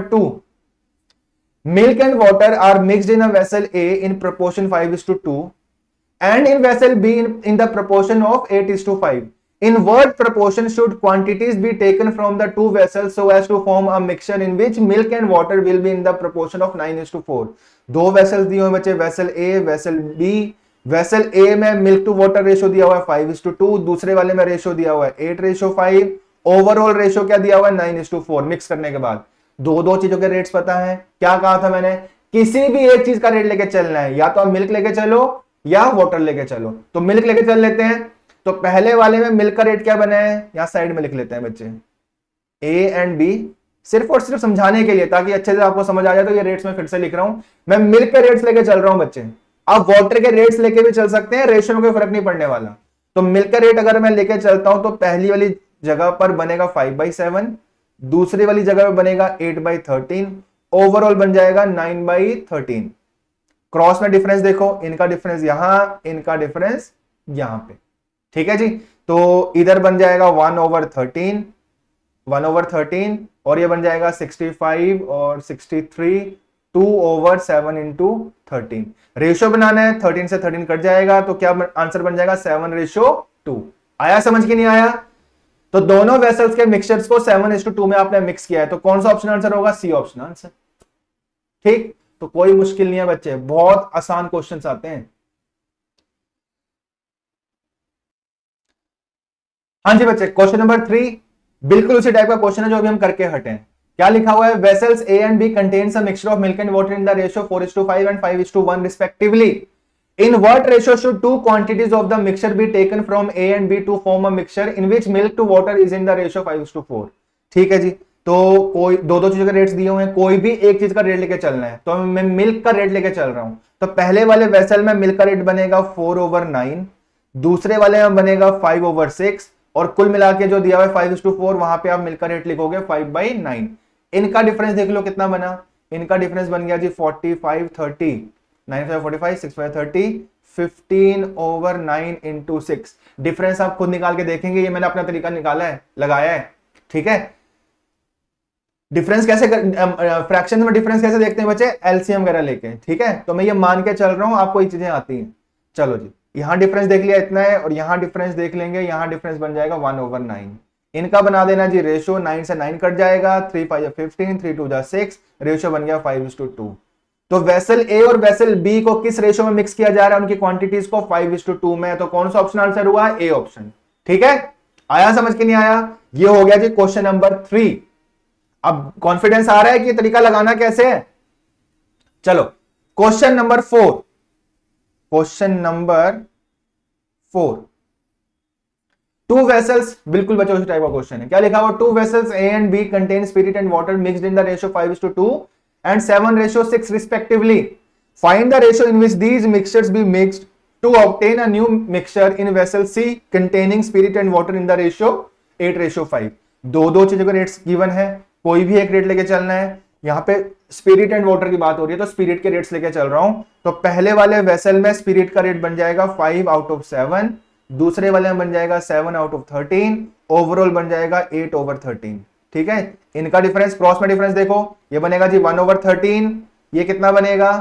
2, milk and water are mixed in a vessel A in proportion 5:2 and in vessel B in the proportion of 8:5. In what proportion should quantities be taken from the two vessels so as to form a mixture in which milk and water will be in the proportion of 9:4? दो vessels दिए हुए बच्चे, vessel A vessel B। Vessel A में milk to water ratio दिया हुआ है 5:2, दूसरे वाले में रेशियो दिया हुआ है 8:5। ओवरऑल रेशियो क्या दिया हुआ है 9:4। मिक्स करने के बाद दो चीजों के रेट्स पता है। क्या कहा था मैंने, किसी भी एक चीज का रेट लेके चलना है, या तो आप मिल्क लेके चलो या वाटर लेके चलो। तो मिल्क लेके चल लेते हैं। तो पहले वाले में मिल्क का रेट क्या बना है, यहां साइड में लिख लेते हैं बच्चे, ए एंड बी, सिर्फ और सिर्फ समझाने के लिए, ताकि अच्छे से आपको समझ आ जाए। तो ये रेट्स में फिर से लिख रहा हूं, मैं मिल्क के रेट्स लेके चल रहा हूं बच्चे। आप वाटर के रेट्स लेके भी चल सकते हैं, रेशियो में कोई फर्क नहीं पड़ने वाला। तो मिल्क का रेट अगर मैं लेके चलता हूं तो पहली वाली जगह पर बनेगा 5/7, दूसरी वाली जगह पर बनेगा 8/13, ओवरऑल बन जाएगा 9/13। क्रॉस में डिफरेंस देखो, इनका डिफरेंस यहां, इनका डिफरेंस यहां पे, ठीक है जी। तो इधर बन जाएगा 1/13, 1/13, और ये बन जाएगा 65 और 63, 2/7 इंटू 13। रेशियो बनाना है, 13 से 13 कट जाएगा, तो क्या आंसर बन जाएगा 7:2। आया समझ के नहीं आया? तो दोनों वेसल्स के मिक्सचर्स को 7:2 में आपने मिक्स किया है, तो कौन सा ऑप्शन आंसर होगा? C option answer. ठीक, तो कोई मुश्किल नहीं है बच्चे, बहुत आसान क्वेश्चंस आते हैं। हाँ जी बच्चे, क्वेश्चन नंबर 3 बिल्कुल उसी टाइप का क्वेश्चन है जो अभी हम करके हटे हैं। क्या लिखा हुआ है? Vessels A and B contains a mixture of milk and water in the ratio 4:5 and 5:1 respectively. In what ratio should two quantities of the mixture be taken from A and B to form a mixture in which milk to water is in the ratio 5:4? ठीक है जी, तो कोई दो दो चीजों के rates दिए हुए हैं, कोई भी एक चीज का रेट लेके चलना है, तो मैं मिल्क का रेट लेके चल रहा हूं। तो पहले वाले वेसल में मिल्क का रेट बनेगा 4/9, दूसरे वाले में बनेगा 5/6, और कुल मिला के जो दिया हुआ है 5:4, वहां पे आप मिल्क का रेट लिखोगे 5/9। इनका डिफरेंस देख लो कितना बना, इनका डिफरेंस बन गया जी 45, 30, 9 5 45, 6 5 30, 15/9 इंटू 6। डिफरेंस आप खुद निकाल के देखेंगे, ये मैंने अपना तरीका निकाला है, लगाया है, ठीक है। डिफरेंस कैसे फ्रैक्शन में डिफरेंस कैसे देखते हैं बच्चे? एलसीएम वगैरह लेके, ठीक है। तो मैं ये मान के चल रहा हूं, आपको ये चीजें आती हैं। चलो जी, यहां डिफरेंस देख लिया इतना है, और यहां डिफरेंस देख लेंगे, यहां डिफरेंस बन जाएगा 1/9। इनका बना देना जी रेशियो, 9 से 9 कट जाएगा, 3 5 15, 3 2 6, रेशियो बन गया 5:2। तो वेसल ए और वेसल बी को किस रेशियो में मिक्स किया जा रहा है? उनकी क्वांटिटीज को 5:2 में। तो कौन सा ऑप्शन आंसर हुआ? A option. ठीक है, आया समझ के नहीं आया? ये हो गया जी क्वेश्चन नंबर 3। अब कॉन्फिडेंस आ रहा है कि ये तरीका लगाना कैसे है? चलो question number 4, question number 4, two vessels, बिल्कुल बच्चों उसी टाइप का क्वेश्चन है। क्या लिखा हुआ? Two vessels A and B contain spirit and water mixed in the ratio 5:2 and 7:6 respectively. Find the ratio in which these mixtures be mixed to obtain a new mixture in vessel C containing spirit and water in the ratio 8:5. दो चीजों के rates given है, कोई भी एक rate लेके चलना है। यहां पे स्पिरिट एंड वाटर की बात हो रही है, तो स्पिरिट के रेट्स लेके चल रहा हूं। तो पहले वाले वेसल में स्पिरिट का रेट बन जाएगा 5/7, दूसरे वाले में बन जाएगा 7/13, ओवरऑल बन जाएगा 8/13। ठीक है, इनका डिफरेंस, क्रॉस में डिफरेंस देखो, ये बनेगा जी 1/13, ये कितना बनेगा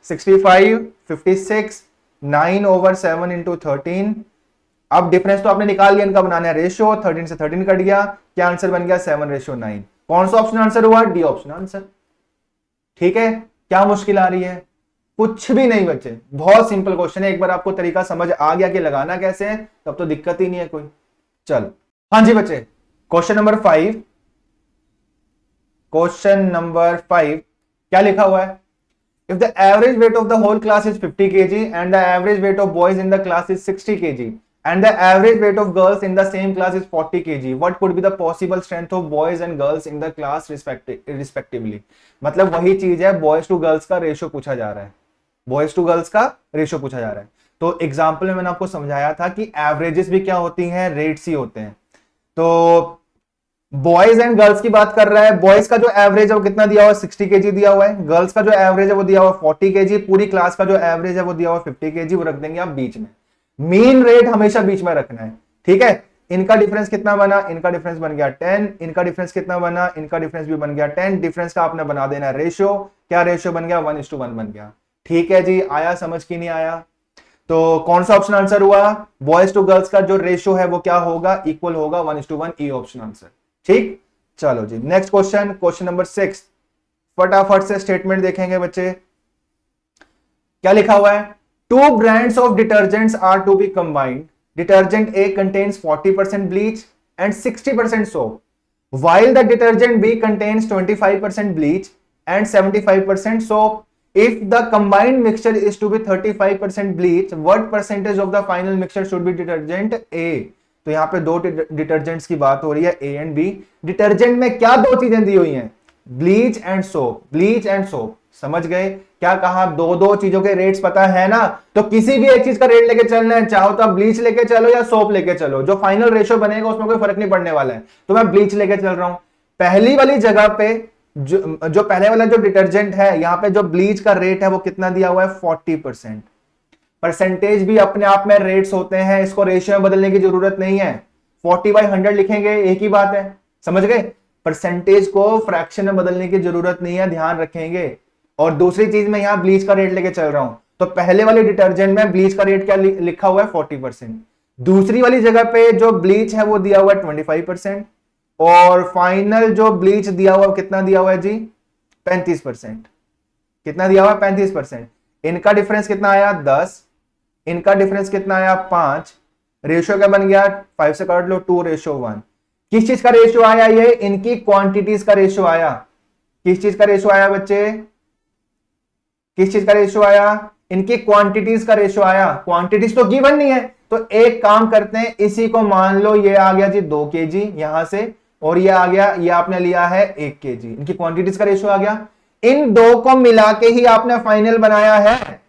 65, 56, 9/7 इंटू 13। अब डिफरेंस तो आपने निकाल लिया, इनका बनाना है रेशियो, 13 से 13 कट गया, क्या आंसर बन गया 7:9। कौन सा ऑप्शन आंसर हुआ? D option answer. ठीक है, क्या मुश्किल आ रही है? कुछ भी नहीं बच्चे, बहुत सिंपल क्वेश्चन है। एक बार आपको तरीका समझ आ गया कि लगाना कैसे है, तब तो दिक्कत ही नहीं है कोई। चल हाँ जी बच्चे, क्वेश्चन नंबर 5, क्वेश्चन नंबर 5 क्या लिखा हुआ है? If the average weight of the whole class is 50 kg and the average weight of boys in the class is 60 kg and the average weight of girls in the same class is 40 kg, what could be the possible strength of boys and girls in the class respectively. मतलब वही चीज है, boys to girls का ratio पूछा जा रहा है, boys to girls का रेशियो पूछा जा रहा है। तो एग्जाम्पल में मैंने आपको समझाया था कि एवरेजेस भी क्या होती हैं? रेट्स ही होते हैं। तो बॉयज एंड गर्ल्स की बात कर रहा है, बॉयज का जो एवरेज है वो कितना दिया हुआ है? 60 kg दिया हुआ है। गर्ल्स का जो एवरेज है वो दिया हुआ है 40 kg। पूरी क्लास का जो एवरेज है वो दिया हुआ है 50 kg, वो रख देंगे आप बीच में। मीन रेट हमेशा बीच में रखना है, ठीक है। इनका डिफरेंस कितना बना? इनका डिफरेंस बन गया 10। इनका डिफरेंस कितना बना? इनका डिफरेंस भी बन गया 10। डिफरेंस का आपने बना देना रेशियो, क्या रेशियो बन गया? 1:1 बन गया। ठीक है जी, आया समझ की नहीं आया? तो कौन सा ऑप्शन आंसर हुआ? बॉयज टू गर्ल्स का जो रेशियो है वो क्या होगा? इक्वल होगा 1:1, ई ऑप्शन आंसर। ठीक, चलो जी नेक्स्ट क्वेश्चन, क्वेश्चन नंबर 6। फटाफट से स्टेटमेंट देखेंगे बच्चे। क्या लिखा हुआ है? Two brands of detergents are to be combined. Detergent A contains 40% bleach and 60% soap, while the detergent B contains 25% bleach and 75% soap. If the combined mixture is to be 35% bleach, what percentage of the final mixture should be detergent A? तो यहां पे दो detergents की बात हो रही है, ए and B. Detergent में क्या दो चीजें दी हुई हैं? Bleach and soap, bleach and soap. समझ गए क्या कहा? दो चीजों के रेट्स पता है ना, तो किसी भी एक चीज का रेट लेके चलना है, चाहो तो आप ब्लीच लेके चलो या सोप लेके चलो, जो फाइनल रेशियो बनेगा उसमें कोई फर्क नहीं पड़ने वाला है। तो मैं ब्लीच लेके चल रहा हूं। पहली वाली जगह पे जो पहले वाला जो डिटर्जेंट है, यहां पे जो ब्लीच का रेट है वो कितना दिया हुआ है 40%। परसेंटेज भी अपने आप में रेट्स होते हैं, इसको रेशियो में बदलने की जरूरत नहीं है। 40/100 लिखेंगे, एक ही बात है, समझ गए। परसेंटेज को फ्रैक्शन में बदलने की जरूरत नहीं है, ध्यान रखेंगे। और दूसरी चीज मैं यहां ब्लीच का रेट लेके चल रहा हूं, तो पहले वाले डिटर्जेंट में ब्लीच का रेट क्या लिखा हुआ है 40%। दूसरी वाली जगह पे जो ब्लीच है वो दिया हुआ है 25%, और फाइनल जो ब्लीच दिया हुआ कितना दिया हुआ है जी 35%। कितना दिया हुआ है 35%। इनका डिफरेंस कितना आया 10, इनका डिफरेंस कितना आया 5। रेशियो क्या बन गया 5 से काट लो 2:1। किस चीज का रेशियो आया, ये इनकी क्वांटिटीज का रेशियो आया। किस चीज का रेशियो आया बच्चे, किस चीज का रेशियो आया, इनकी क्वांटिटीज का रेशियो आया। क्वांटिटीज तो गिवन नहीं है, तो एक काम करते हैं, इसी को मान लो ये आ गया जी 2 kg यहां से, और ये आ गया, ये आपने लिया है 1 kg, इनकी क्वांटिटीज का रेशियो आ गया। इन दो को मिला के ही आपने फाइनल बनाया है,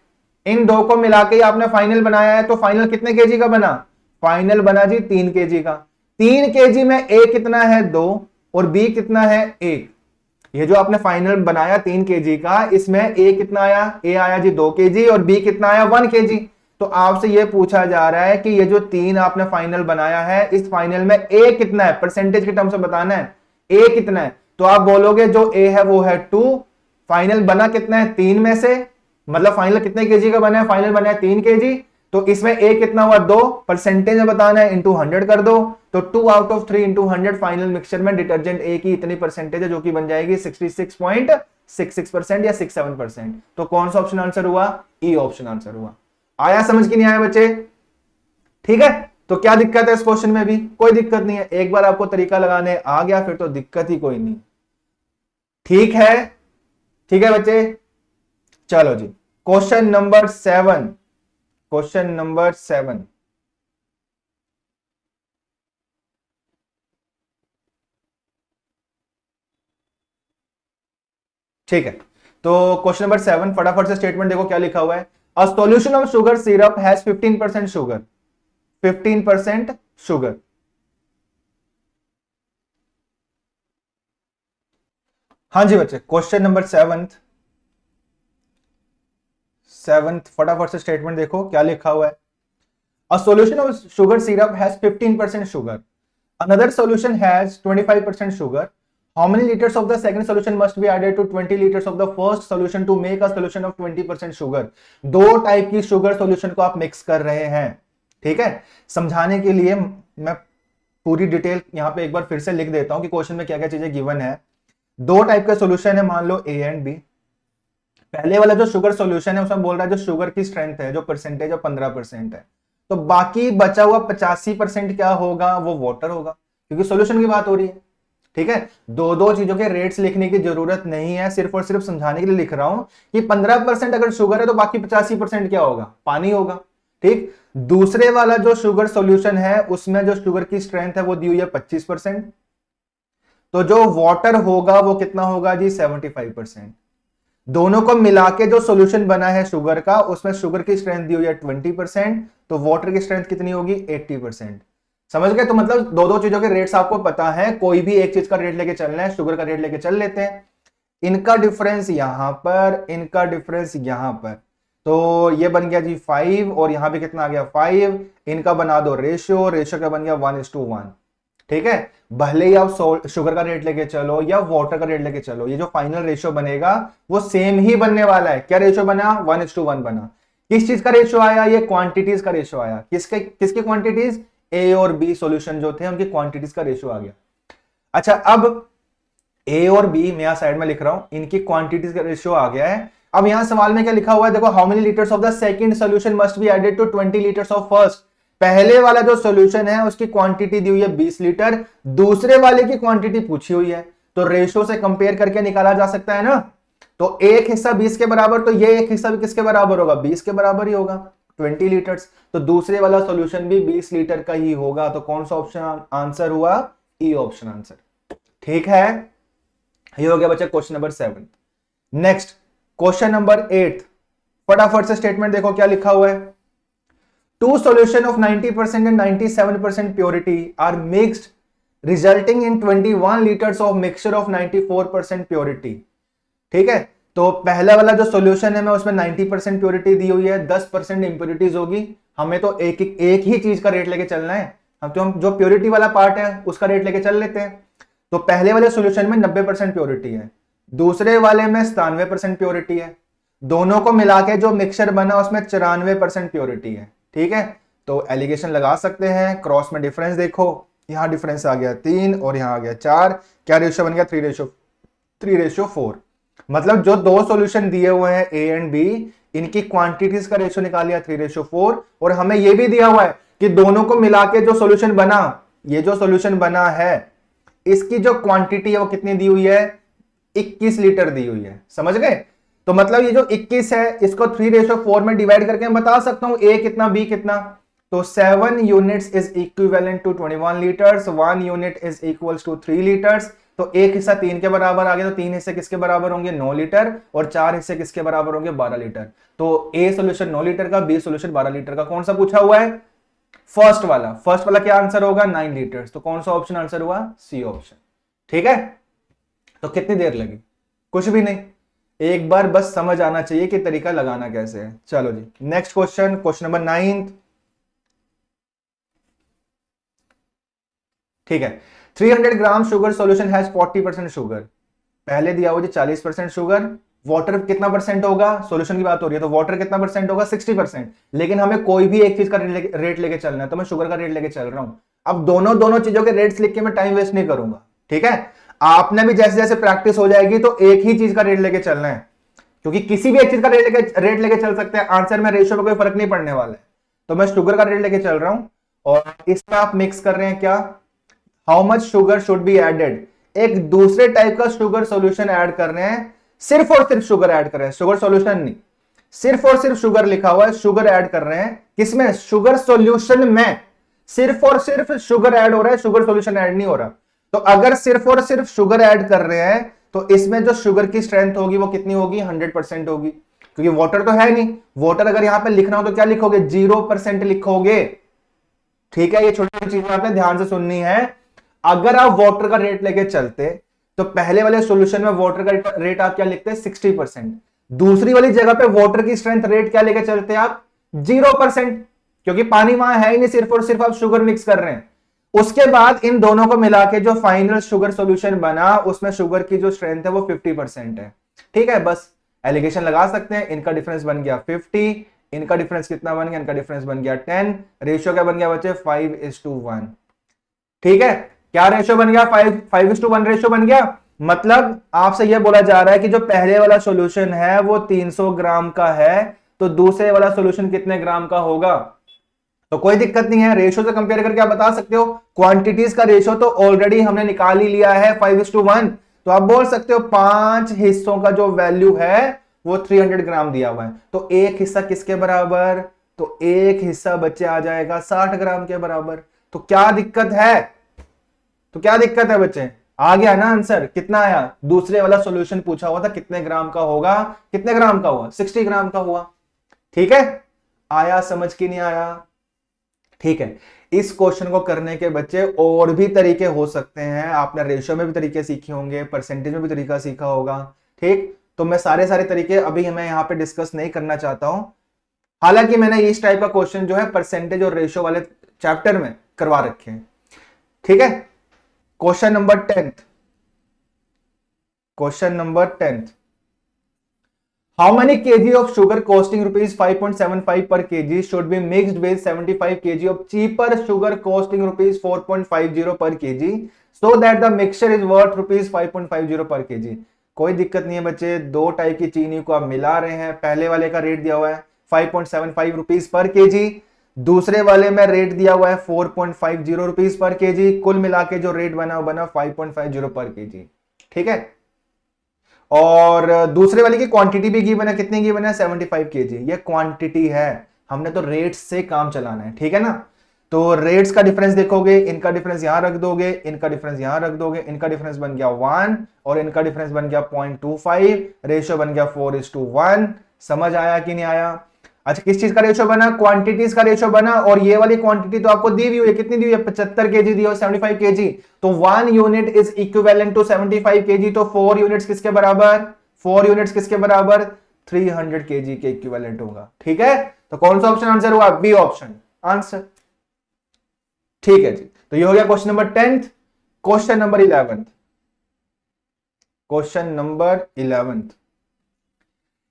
इन दो को मिला के ही आपने फाइनल बनाया है, तो फाइनल कितने केजी का बना, फाइनल बना जी 3 kg का। 3 kg में ए कितना है 2 और बी कितना है 1। ये जो आपने फाइनल बनाया 3 kg का, इसमें ए कितना आया, ए आया जी 2 kg और बी कितना आया 1 kg। तो आपसे ये पूछा जा रहा है कि ये जो 3 आपने फाइनल बनाया है, इस फाइनल में ए कितना है, परसेंटेज के टर्म से बताना है ए कितना है। तो आप बोलोगे जो ए है वो है 2, फाइनल बना कितना है 3 में से, मतलब फाइनल कितने केजी का बना है, फाइनल बना है 3 kg। तो इसमें ए कितना हुआ 2, परसेंटेज में बताना है, इंटू 100 कर दो, तो 2/3 इंटू 100 फाइनल मिक्सचर में डिटर्जेंट ए की इतनी परसेंटेज है, जो कि बन जाएगी 66.66% या 67%। तो कौन सा ऑप्शन आंसर हुआ, ई ऑप्शन आंसर हुआ। आया समझ की नहीं आया बच्चे, ठीक है। तो क्या दिक्कत है इस क्वेश्चन में भी, कोई दिक्कत नहीं है, एक बार आपको तरीका लगाने आ गया फिर तो दिक्कत ही कोई नहीं, ठीक है। ठीक है बच्चे, चलो जी क्वेश्चन नंबर 7, क्वेश्चन नंबर 7। ठीक है, तो क्वेश्चन नंबर 7 फटाफट से स्टेटमेंट देखो क्या लिखा हुआ है। A solution of sugar syrup has 15% sugar, 15% sugar. हाँ जी बच्चे, क्वेश्चन नंबर 7 फटाफट से स्टेटमेंट देखो क्या लिखा हुआ है। A solution of sugar syrup has 15% sugar, another solution has 25% sugar. How many liters of the second solution must be added to 20 liters of the first solution to make a solution of 20% sugar? दो type की sugar solution को आप mix कर रहे हैं, ठीक है। समझाने के लिए मैं पूरी डिटेल यहां पे एक बार फिर से लिख देता हूं कि क्वेश्चन में क्या क्या चीजें गिवन है। दो टाइप का सॉल्यूशन है, मान लो ए एंड बी। पहले वाला जो शुगर सॉल्यूशन है उसमें बोल रहा है जो शुगर की स्ट्रेंथ है, जो परसेंटेज है 15% है, तो बाकी बचा हुआ 85% क्या होगा, वो वाटर होगा, क्योंकि सॉल्यूशन की बात हो रही है, ठीक है। दो दो चीजों के रेट्स लिखने की जरूरत नहीं है, सिर्फ और सिर्फ समझाने के लिए लिख रहा हूं कि 15% अगर शुगर है तो बाकी 85% क्या होगा, पानी होगा, ठीक। दूसरे वाला जो शुगर सॉल्यूशन है उसमें जो शुगर की स्ट्रेंथ है वो दी हुई है 25%, तो जो वाटर होगा वो कितना होगा जी 75%। दोनों को मिला के जो सॉल्यूशन बना है शुगर का, उसमें शुगर की स्ट्रेंथ दी हुई है 20%, तो वाटर की स्ट्रेंथ कितनी होगी 80%। समझ गए। तो मतलब दो दो चीजों के रेट्स आपको पता है, कोई भी एक चीज का रेट लेके चलना है, शुगर का रेट लेके चल लेते हैं। इनका डिफरेंस यहां पर, इनका डिफरेंस यहां पर, तो ये बन गया जी 5 और यहां भी कितना आ गया 5। इनका बना दो रेशियो, रेशियो का बन गया 1:1, ठीक है। भले ही आप शुगर का रेट लेके चलो या वाटर का रेट लेके चलो, ये जो फाइनल रेशियो बनेगा वो सेम ही बनने वाला है। क्या रेशियो बना 1:1 बना। किस चीज का रेशियो आया, ये क्वांटिटीज का रेशियो आया। किसके क्वांटिटीज, ए और बी सॉल्यूशन जो थे उनकी क्वांटिटीज का रेशियो आ गया। अच्छा, अब ए और बी मैं यहां साइड में लिख रहा हूं, इनकी क्वांटिटीज का रेशियो आ गया है। अब यहां सवाल में क्या लिखा हुआ है, देखो how many litres of the second solution must be added to 20 litres of first. पहले वाला जो सॉल्यूशन है उसकी क्वांटिटी दी हुई है 20 लीटर, दूसरे वाले की क्वांटिटी पूछी हुई है, तो रेशियो से कंपेयर करके निकाला जा सकता है ना। तो एक हिस्सा 20 के बराबर, तो ये एक हिस्सा भी किसके बराबर होगा, 20 के बराबर ही होगा, 20 लीटर्स। तो दूसरे वाला सॉल्यूशन भी 20 लीटर का ही होगा। तो कौन सा ऑप्शन आंसर हुआ, ई ऑप्शन आंसर, ठीक है। ये हो गया बच्चा question number 7। Next question number 8, फटाफट से स्टेटमेंट देखो क्या लिखा हुआ है। Two solution of 90% and 97% purity are mixed resulting in 21 litres of mixture of 94% purity. ठीक है, तो पहला वाला जो सॉल्यूशन है मैं उसमें 90% प्योरिटी दी हुई है, 10% इंप्योरिटीज होगी। हमें तो एक ही चीज का रेट लेके चलना है, हम जो प्योरिटी वाला पार्ट है उसका रेट लेके चल लेते हैं। तो पहले वाले सॉल्यूशन में 90% प्योरिटी है, दूसरे वाले में 97% प्योरिटी है, दोनों को मिला के जो मिक्सचर बना उसमें 94% प्योरिटी है। ठीक है, तो एलिगेशन लगा सकते हैं। क्रॉस में डिफरेंस देखो, यहां डिफरेंस आ गया 3 और यहां आ गया 4, क्या रेशियो बन गया 3:4। मतलब जो दो सॉल्यूशन दिए हुए हैं ए एंड बी, इनकी क्वांटिटीज का रेशियो निकाल लिया 3:4। और हमें यह भी दिया हुआ है कि दोनों को मिला के जो सॉल्यूशन बना, ये जो सॉल्यूशन बना है इसकी जो क्वांटिटी है वो कितनी दी हुई है, 21 लीटर दी हुई है। समझ गए? तो मतलब ये जो 21 है इसको 3:4 में डिवाइड करके मैं बता सकता हूं ए कितना बी कितना। तो 7 units is equivalent to 21 litres, 1 unit is equals to 3 litres. तो एक हिस्सा 3 के बराबर आ गया, तो 3 हिस्से किसके बराबर होंगे 9 लीटर, और 4 हिस्से किसके बराबर होंगे 12 लीटर। तो ए सोल्यूशन 9 लीटर का, बी सोल्यूशन 12 लीटर का। कौन सा पूछा हुआ है? फर्स्ट वाला क्या आंसर होगा 9 लीटर्स। तो कौन सा ऑप्शन आंसर हुआ? C option. ठीक है, तो कितनी देर लगी? कुछ भी नहीं, एक बार बस समझ आना चाहिए कि तरीका लगाना कैसे है। चलो जी, नेक्स्ट क्वेश्चन, क्वेश्चन नंबर 9। ठीक है, 300 gram sugar solution has 40% sugar. पहले दिया हुआ 40% शुगर, वाटर कितना परसेंट होगा? सॉल्यूशन की बात हो रही है तो वाटर कितना परसेंट होगा? 60%। लेकिन हमें कोई भी एक चीज का रेट लेके चलना है, तो मैं शुगर का रेट लेके चल रहा हूं। अब दोनों चीजों के रेट्स लिख के मैं टाइम वेस्ट नहीं करूंगा। ठीक है, आपने भी जैसे जैसे प्रैक्टिस हो जाएगी तो एक ही चीज का रेट लेके चलना है, क्योंकि किसी भी एक चीज का रेट लेके चल सकते हैं, आंसर में रेशियो में कोई फर्क नहीं पड़ने वाला है। तो मैं शुगर का रेट लेके चल रहा हूं, और इसमें आप मिक्स कर रहे हैं क्या? How much sugar should be added. एक दूसरे टाइप का शुगर सॉल्यूशन ऐड कर रहे हैं, सिर्फ और सिर्फ शुगर ऐड कर रहे हैं, शुगर सॉल्यूशन नहीं, सिर्फ और सिर्फ शुगर लिखा हुआ है, शुगर ऐड कर रहे हैं। किसमें? शुगर सॉल्यूशन में सिर्फ और सिर्फ शुगर ऐड हो रहा है, शुगर सॉल्यूशन ऐड नहीं हो रहा। तो अगर सिर्फ और सिर्फ शुगर ऐड कर रहे हैं तो इसमें जो शुगर की स्ट्रेंथ होगी वो कितनी होगी? 100% होगी, क्योंकि वाटर तो है नहीं। वाटर अगर यहां पे लिखना हो तो क्या लिखोगे? 0% लिखोगे। ठीक है, ये छोटी छोटी चीजें आपने ध्यान से सुननी है। अगर आप वाटर का रेट लेके चलते तो पहले वाले सॉल्यूशन में वाटर का रेट आप क्या लिखते हैं? 60%। दूसरी वाली जगह पे वाटर की स्ट्रेंथ रेट क्या लेके चलते हैं आप? 0%, क्योंकि पानी वहां है ही नहीं, सिर्फ और सिर्फ आप शुगर मिक्स कर रहे हैं। उसके बाद इन दोनों को मिला के जो फाइनल शुगर सॉल्यूशन बना उसमें शुगर की जो स्ट्रेंथ है वो 50% है। ठीक है, बस एलिगेशन लगा सकते हैं। इनका डिफरेंस बन गया 50, इनका डिफरेंस कितना बन गया? इनका डिफरेंस बन गया 10। रेशियो क्या बन गया बच्चे? 5:1। ठीक है, क्या रेशियो बन गया? 5:1 रेशियो बन गया। मतलब आपसे यह बोला जा रहा है कि जो पहले वाला सॉल्यूशन है वो 300 ग्राम का है, तो दूसरे वाला सॉल्यूशन कितने ग्राम का होगा? तो कोई दिक्कत नहीं है, रेशियो से कंपेयर करके आप बता सकते हो। क्वांटिटीज का रेशियो तो ऑलरेडी हमने निकाल ही लिया है 5:1। तो आप बोल सकते हो 5 हिस्सों का जो वैल्यू है वो 300 ग्राम दिया हुआ है। तो एक हिस्सा किसके बराबर? तो एक हिस्सा बच्चे आ जाएगा 60 ग्राम के बराबर। तो क्या दिक्कत है? बच्चे? आ गया ना आंसर? कितना आया? दूसरे वाला सॉल्यूशन पूछा हुआ था कितने ग्राम का होगा, कितने ग्राम का हुआ? 60 ग्राम का हुआ। ठीक है, आया समझ की नहीं आया? ठीक है, इस क्वेश्चन को करने के बच्चे और भी तरीके हो सकते हैं। आपने रेशियो में भी तरीके सीखे होंगे, परसेंटेज में भी तरीका सीखा होगा। ठीक, तो मैं सारे तरीके अभी मैं यहां पे डिस्कस नहीं करना चाहता हूं। हालांकि मैंने इस टाइप का क्वेश्चन जो है परसेंटेज और रेशियो वाले चैप्टर में करवा रखे हैं। ठीक है, question number 10th। How many kg of sugar costing rupees 5.75 per kg should be mixed with 75 kg of cheaper sugar costing rupees 4.50 per kg so that the mixture is worth rupees 5.50 per kg? कोई दिक्कत नहीं है बच्चे, दो type की चीनी को आप मिला रहे हैं। पहले वाले का रेट दिया हुआ है 5.75 रुपीज पर केजी, दूसरे वाले में रेट दिया हुआ है 4.50 रुपीज पर केजी। कुल मिला के जो रेट बना 5.50 पर केजी। ठीक है, और दूसरे वाले की क्वांटिटी भी गिवन है, कितनी गिवन है? 75 केजी। ये क्वांटिटी है, हमने तो रेट्स से काम चलाना है। ठीक है ना, तो रेट्स का डिफरेंस देखोगे, इनका डिफरेंस यहां रख दोगे, इनका डिफरेंस यहां रख दोगे, इनका डिफरेंस बन गया 1 और इनका डिफरेंस बन गया 0.25, रेशियो बन गया 4:1। समझ आया कि नहीं आया? अच्छा किस चीज का रेशियो बना, क्वांटिटीज का रेशियो बना, और ये वाली क्वांटिटी तो आपको दी हुई है, कितनी दी हुई है 75 केजी दी है 75 केजी, तो 1 unit is equivalent to 75 KG, तो 4 यूनिट्स किसके बराबर, 4 यूनिट्स किसके बराबर 300 केजी के इक्विवेलेंट होगा। ठीक है, तो कौन सा ऑप्शन आंसर हुआ, बी ऑप्शन आंसर। ठीक है जी, तो ये हो गया question number 10th। Question number 11th, question number 11th,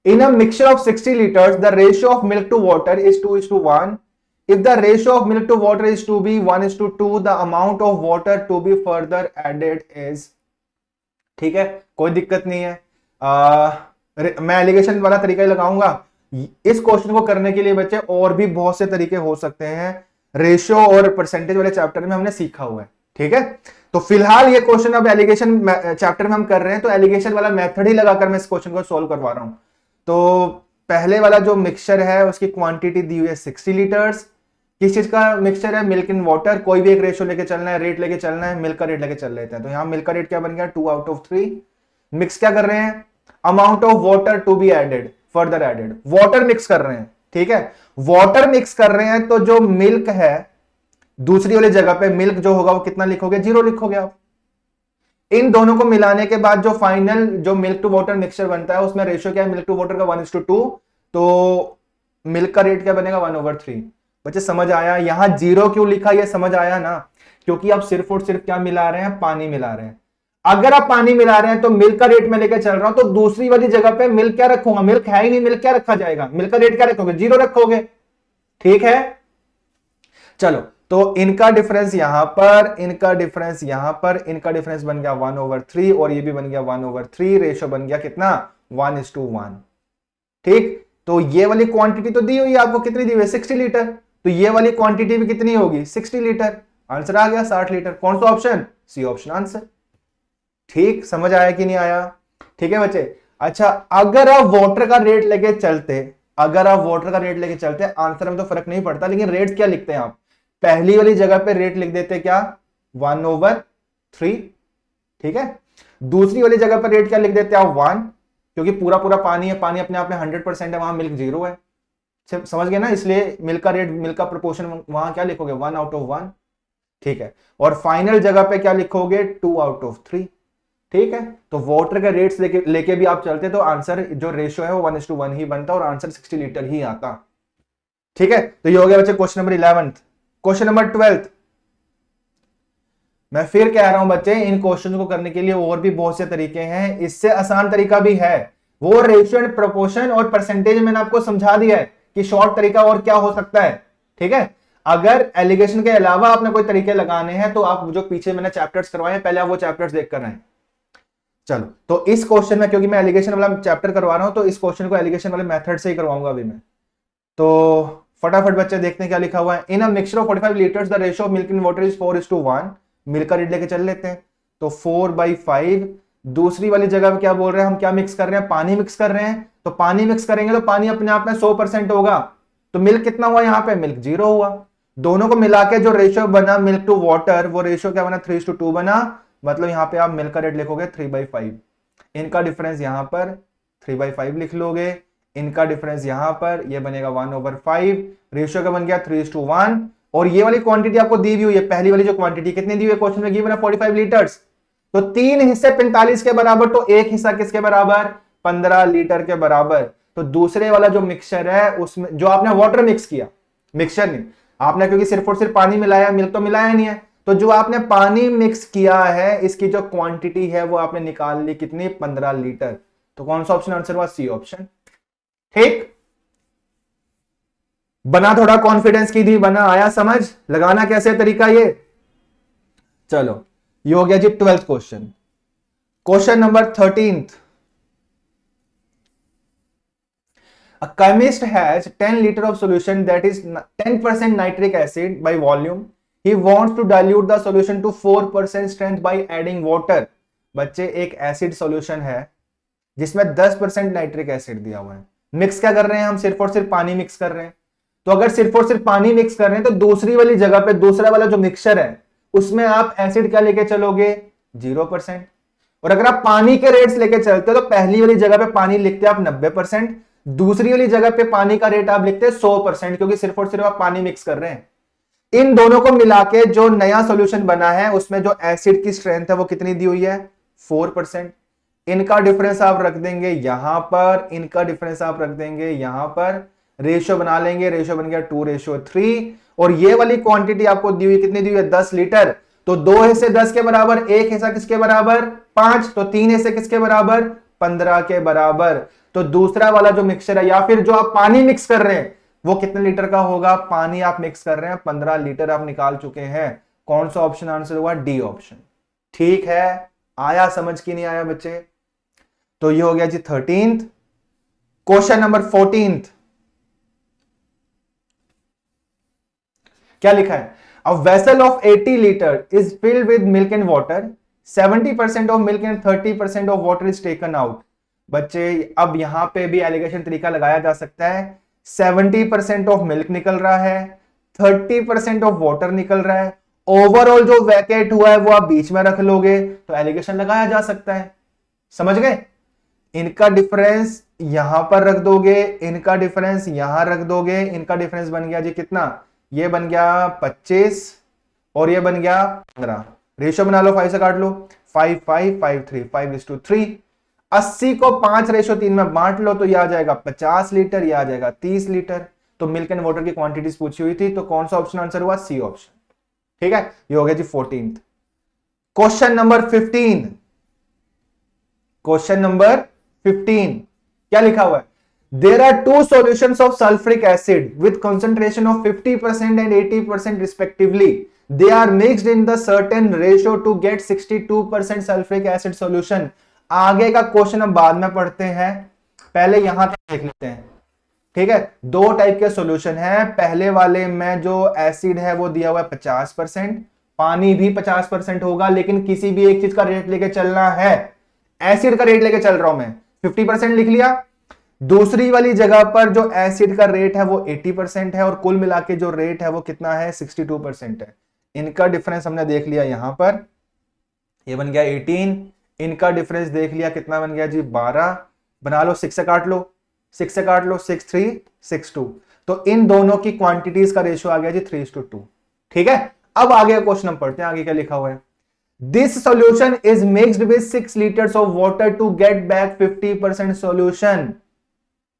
in a mixture of 60 liters the ratio of milk to water is 2:1. If the ratio of milk to water is to be 1:2, the amount of water to be further added is, ठीक है कोई दिक्कत नहीं है। मैं allegation वाला तरीका ही लगाऊंगा। इस क्वेश्चन को करने के लिए बच्चे और भी बहुत से तरीके हो सकते हैं, रेशियो और परसेंटेज वाले चैप्टर में हमने सीखा हुआ है। ठीक है, तो फिलहाल ये क्वेश्चन अब एलिगेशन चैप्टर में हम कर रहे हैं, तो एलिगेशन वाला मेथड ही लगाकर मैं इस क्वेश्चन को सोल्व करवा रहा हूं। तो पहले वाला जो मिक्सचर है उसकी क्वांटिटी दी हुई है 60 लीटर्स। किस चीज का मिक्सचर है, मिल्क इन वाटर, कोई भी एक रेशियो लेके चलना है, रेट लेके चलना है, मिल्क का रेट लेके चल लेते हैं। तो यहां मिल्क का रेट क्या बन गया 2/3। मिक्स क्या कर रहे हैं, amount of water to be added, further added, water mix कर रहे हैं। ठीक है, वाटर मिक्स कर रहे हैं, तो जो मिल्क है दूसरी वाली जगह पे मिल्क जो होगा वो कितना लिखोगे, 0 लिखोगे आप। इन दोनों को मिलाने के बाद जो फाइनल जो मिल्क टू वाटर मिक्सचर बनता है उसमें रेशियो क्या है, मिल्क टू वाटर का 1:2, तो मिल्क का रेट क्या बनेगा 1/3। बच्चे समझ आया, यहां 0 क्यों लिखा, ये समझ आया ना, क्योंकि आप सिर्फ और सिर्फ क्या मिला रहे हैं, पानी मिला रहे हैं। अगर आप पानी मिला रहे हैं तो मिल्क का रेट में लेकर चल रहा हूं, तो दूसरी वाली जगह पे मिल्क क्या रखूंगा, मिल्क है ही नहीं, मिल्क क्या रखा जाएगा, मिल्क का रेट क्या रखोगे, 0 रखोगे। ठीक है, चलो तो इनका डिफरेंस यहां पर, इनका डिफरेंस यहां पर, इनका डिफरेंस बन गया 1/3 और ये भी बन गया 1/3, रेशियो बन गया कितना 1:1। ठीक, तो ये वाली क्वांटिटी तो दी हुई है आपको, कितनी दी हुई है 60 लीटर, तो ये वाली क्वांटिटी भी कितनी होगी 60 लीटर, आंसर आ गया 60 लीटर। कौन सा ऑप्शन, सी ऑप्शन आंसर। ठीक, समझ आया कि नहीं आया। ठीक है बच्चे, अच्छा अगर आप वाटर का रेट लेके चलते, अगर आप वाटर का रेट लेके चलते, आंसर में तो फर्क नहीं पड़ता, लेकिन रेट क्या लिखते हैं आप, पहली वाली जगह पे रेट लिख देते क्या 1/3। ठीक है, दूसरी वाली जगह पर रेट क्या लिख देते आप 1, क्योंकि पूरा पूरा पानी है, पानी अपने आप में 100% है, वहां मिल्क 0 है। समझ गए ना, इसलिए मिल्क का रेट, मिल्क का प्रोपोर्शन वहां क्या लिखोगे 1/1। ठीक है, और फाइनल जगह पे क्या लिखोगे 2/3। ठीक है, तो वाटर के रेट्स लेके भी आप चलते तो आंसर जो रेशियो है वो 1:1 ही बनता और आंसर 60 लीटर ही आता। ठीक है, तो ये हो गया बच्चे question number 11th। Question number 12th, मैं फिर कह रहा हूं बच्चे इन क्वेश्चन को करने के लिए और भी बहुत से तरीके हैं, इससे आसान तरीका भी है, वो रेशियो एंड प्रोपोर्शन और परसेंटेज मैंने आपको समझा दिया है कि शॉर्ट तरीका और क्या हो सकता है। ठीक है, अगर एलिगेशन के अलावा आपने कोई तरीके लगाने हैं तो आप जो पीछे मैंने चैप्टर्स करवाए पहले आप वो चैप्टर्स देख कर आए। चलो, तो इस क्वेश्चन में क्योंकि मैं एलिगेशन वाला चैप्टर करवा रहा हूं तो इस क्वेश्चन को एलिगेशन वाले मेथड से ही करवाऊंगा अभी मैं। तो फटाफट बच्चे देखते हैं क्या लिखा हुआ है। In a mixture of 45 liters the ratio of milk in water is 4:1। Milk का रेट लेके चल लेते हैं, तो 4/5। दूसरी वाली जगह पे क्या बोल रहे हैं, हम क्या मिक्स कर रहे हैं, पानी मिक्स कर रहे हैं, तो पानी मिक्स करेंगे तो पानी अपने आप में 100% होगा, तो मिल्क कितना हुआ यहाँ पे, मिल्क 0 हुआ। दोनों को मिला के जो रेशियो बना मिल्क टू वाटर, वो रेशियो क्या बना 3:2 बना, मतलब यहाँ पे आप मिल्क का रेट लिखोगे 3/5। इनका डिफरेंस यहां पर 3/5 लिख लोगे, इनका डिफरेंस यहां पर ये बनेगा 1/5, रेशियो का बन गया 3:1। और ये वाली क्वांटिटी आपको दी हुई है, पहली वाली जो क्वांटिटी कितनी दी हुई है क्वेश्चन में गिवन है 45 लीटर्स, तो 3 हिस्से 45 के बराबर, तो एक हिस्सा किसके बराबर 15 लीटर के बराबर। तो दूसरे वाला जो मिक्सचर है उसमें जो आपने वाटर मिक्स किया, मिक्सचर नहीं आपने, क्योंकि सिर्फ और सिर्फ पानी मिलाया, मिल्क तो मिलाया नहीं है, तो जो आपने पानी मिक्स किया है इसकी जो क्वांटिटी है वो आपने निकाल ली कितनी 15 लीटर। तो कौन सा ऑप्शन आंसर हुआ, सी ऑप्शन। ठीक, बना थोड़ा कॉन्फिडेंस की दी, बना आया समझ, लगाना कैसे तरीका ये। चलो ये हो गया जी 12th question. Question number 13th, a chemist has 10 liter of solution that is 10% nitric acid by volume. He wants to dilute the solution to 4% strength by adding water. बच्चे एक एसिड सॉल्यूशन है जिसमें 10% नाइट्रिक एसिड दिया हुआ है, mix क्या कर रहे हैं हम, सिर्फ और सिर्फ पानी मिक्स कर रहे हैं। तो अगर सिर्फ और सिर्फ पानी मिक्स कर रहे हैं तो दूसरी वाली जगह पे दूसरा वाला जो मिक्सचर है उसमें आप एसिड क्या लेके चलोगे 0%। और अगर आप पानी के रेट्स लेके चलते हो तो पहली वाली जगह पे पानी लिखते हैं आप 90%, दूसरी वाली जगह पे पानी का रेट आप लिखते हैं 100%, क्योंकि सिर्फ और सिर्फ आप पानी मिक्स कर रहे हैं। इन दोनों को मिला के जो नया सॉल्यूशन बना है उसमें जो एसिड की स्ट्रेंथ है वो कितनी दी हुई है, 4%। इनका डिफरेंस आप रख देंगे यहां पर, इनका डिफरेंस आप रख देंगे यहां पर, रेशियो बना लेंगे, रेशियो बन गया 2:3। और ये वाली क्वांटिटी आपको दी हुई कितनी दी हुई है, 10 लीटर। तो 2 हिस्से 10 के बराबर, 1 हिस्सा किसके बराबर, 5, तो 3 हिस्से किसके बराबर, 15 के बराबर। तो दूसरा वाला जो मिक्सचर है या फिर जो आप पानी मिक्स कर रहे हैं वो कितने लीटर का होगा, पानी आप मिक्स कर रहे हैं 15 लीटर आप निकाल चुके हैं। कौन सा ऑप्शन आंसर हुआ, डी ऑप्शन। ठीक है, आया समझ की नहीं आया बच्चे? तो ये हो गया जी 13th। क्वेश्चन नंबर 14th क्या लिखा है, a vessel of 80 litre is filled with milk and water, 70% of milk and 30% of water is taken out. बच्चे अब यहां पे भी एलिगेशन तरीका लगाया जा सकता है। 70% ऑफ मिल्क निकल रहा है, 30% ऑफ वाटर निकल रहा है, ओवरऑल जो वैकेट हुआ है वो आप बीच में रख लोगे तो एलिगेशन लगाया जा सकता है। समझ गए? इनका डिफरेंस यहां पर रख दोगे, इनका डिफरेंस यहां रख दोगे, इनका डिफरेंस बन गया जी कितना, ये बन गया 25 और ये बन गया 15। रेशियो बना लो, 5 से काट लो, 5 5 5 3 5:3। 80 को 5:3 में बांट लो तो यह आ जाएगा 50 लीटर, यह आ जाएगा 30 लीटर। तो मिल्क एंड वाटर की क्वांटिटीज पूछी हुई थी, तो कौन सा ऑप्शन आंसर हुआ, सी ऑप्शन। ठीक है, ये हो गया जी 14th। Question number 15, question number 15 क्या लिखा हुआ है, there are two solutions of sulphuric acid with concentration of 50% and 80% respectively, they are mixed in the certain ratio to get 62% sulphuric acid solution. आगे का क्वेश्चन हम बाद में पढ़ते हैं, पहले यहां तक देख लेते हैं। ठीक है, दो टाइप के सॉल्यूशन है। पहले वाले में जो एसिड है वो दिया हुआ है 50%, पानी भी 50% होगा, लेकिन किसी भी एक चीज का रेट लेके चलना है। एसिड का रेट लेके चल रहा हूं मैं, 50% लिख लिया। दूसरी वाली जगह पर जो एसिड का रेट है वो 80% है और कुल मिला के जो रेट है वो कितना है, 62% है। इनका डिफरेंस हमने देख लिया यहां पर, ये बन गया 18। इनका डिफरेंस देख लिया कितना बन गया जी 12। बना लो, 6 से काट लो, 6 से काट लो, 6 3 6 2। तो इन दोनों की क्वांटिटीज का रेशियो आ गया जी 3:2। ठीक है, अब आगे क्वेश्चन हम पढ़ते हैं, आगे क्या लिखा हुआ है, this solution is mixed with 6 litres of water to get back 50% solution.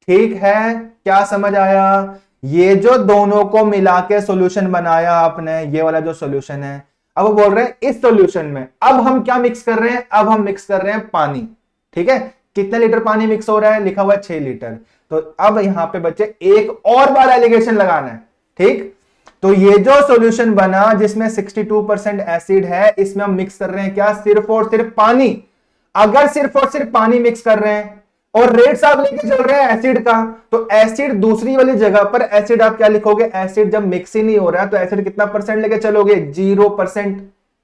ठीक है, क्या समझ आया? ये जो दोनों को मिला के सॉल्यूशन बनाया आपने, ये वाला जो सॉल्यूशन है, अब वो बोल रहे हैं इस सॉल्यूशन में अब हम क्या मिक्स कर रहे हैं, अब हम मिक्स कर रहे हैं पानी। ठीक है, कितने लीटर पानी मिक्स हो रहा है, लिखा हुआ है 6 लीटर। तो अब यहां पे बच्चे एक और बार एलिगेशन लगाना है। ठीक, तो ये जो सॉल्यूशन बना जिसमें 62% एसिड है, इसमें हम मिक्स कर रहे हैं क्या, सिर्फ और सिर्फ पानी। अगर सिर्फ और सिर्फ पानी मिक्स कर रहे हैं और रेट आप लेके चल रहे हैं एसिड का, तो एसिड दूसरी वाली जगह पर एसिड आप क्या लिखोगे, एसिड जब मिक्स ही नहीं हो रहा है तो एसिड कितना परसेंट लेके चलोगे, 0%।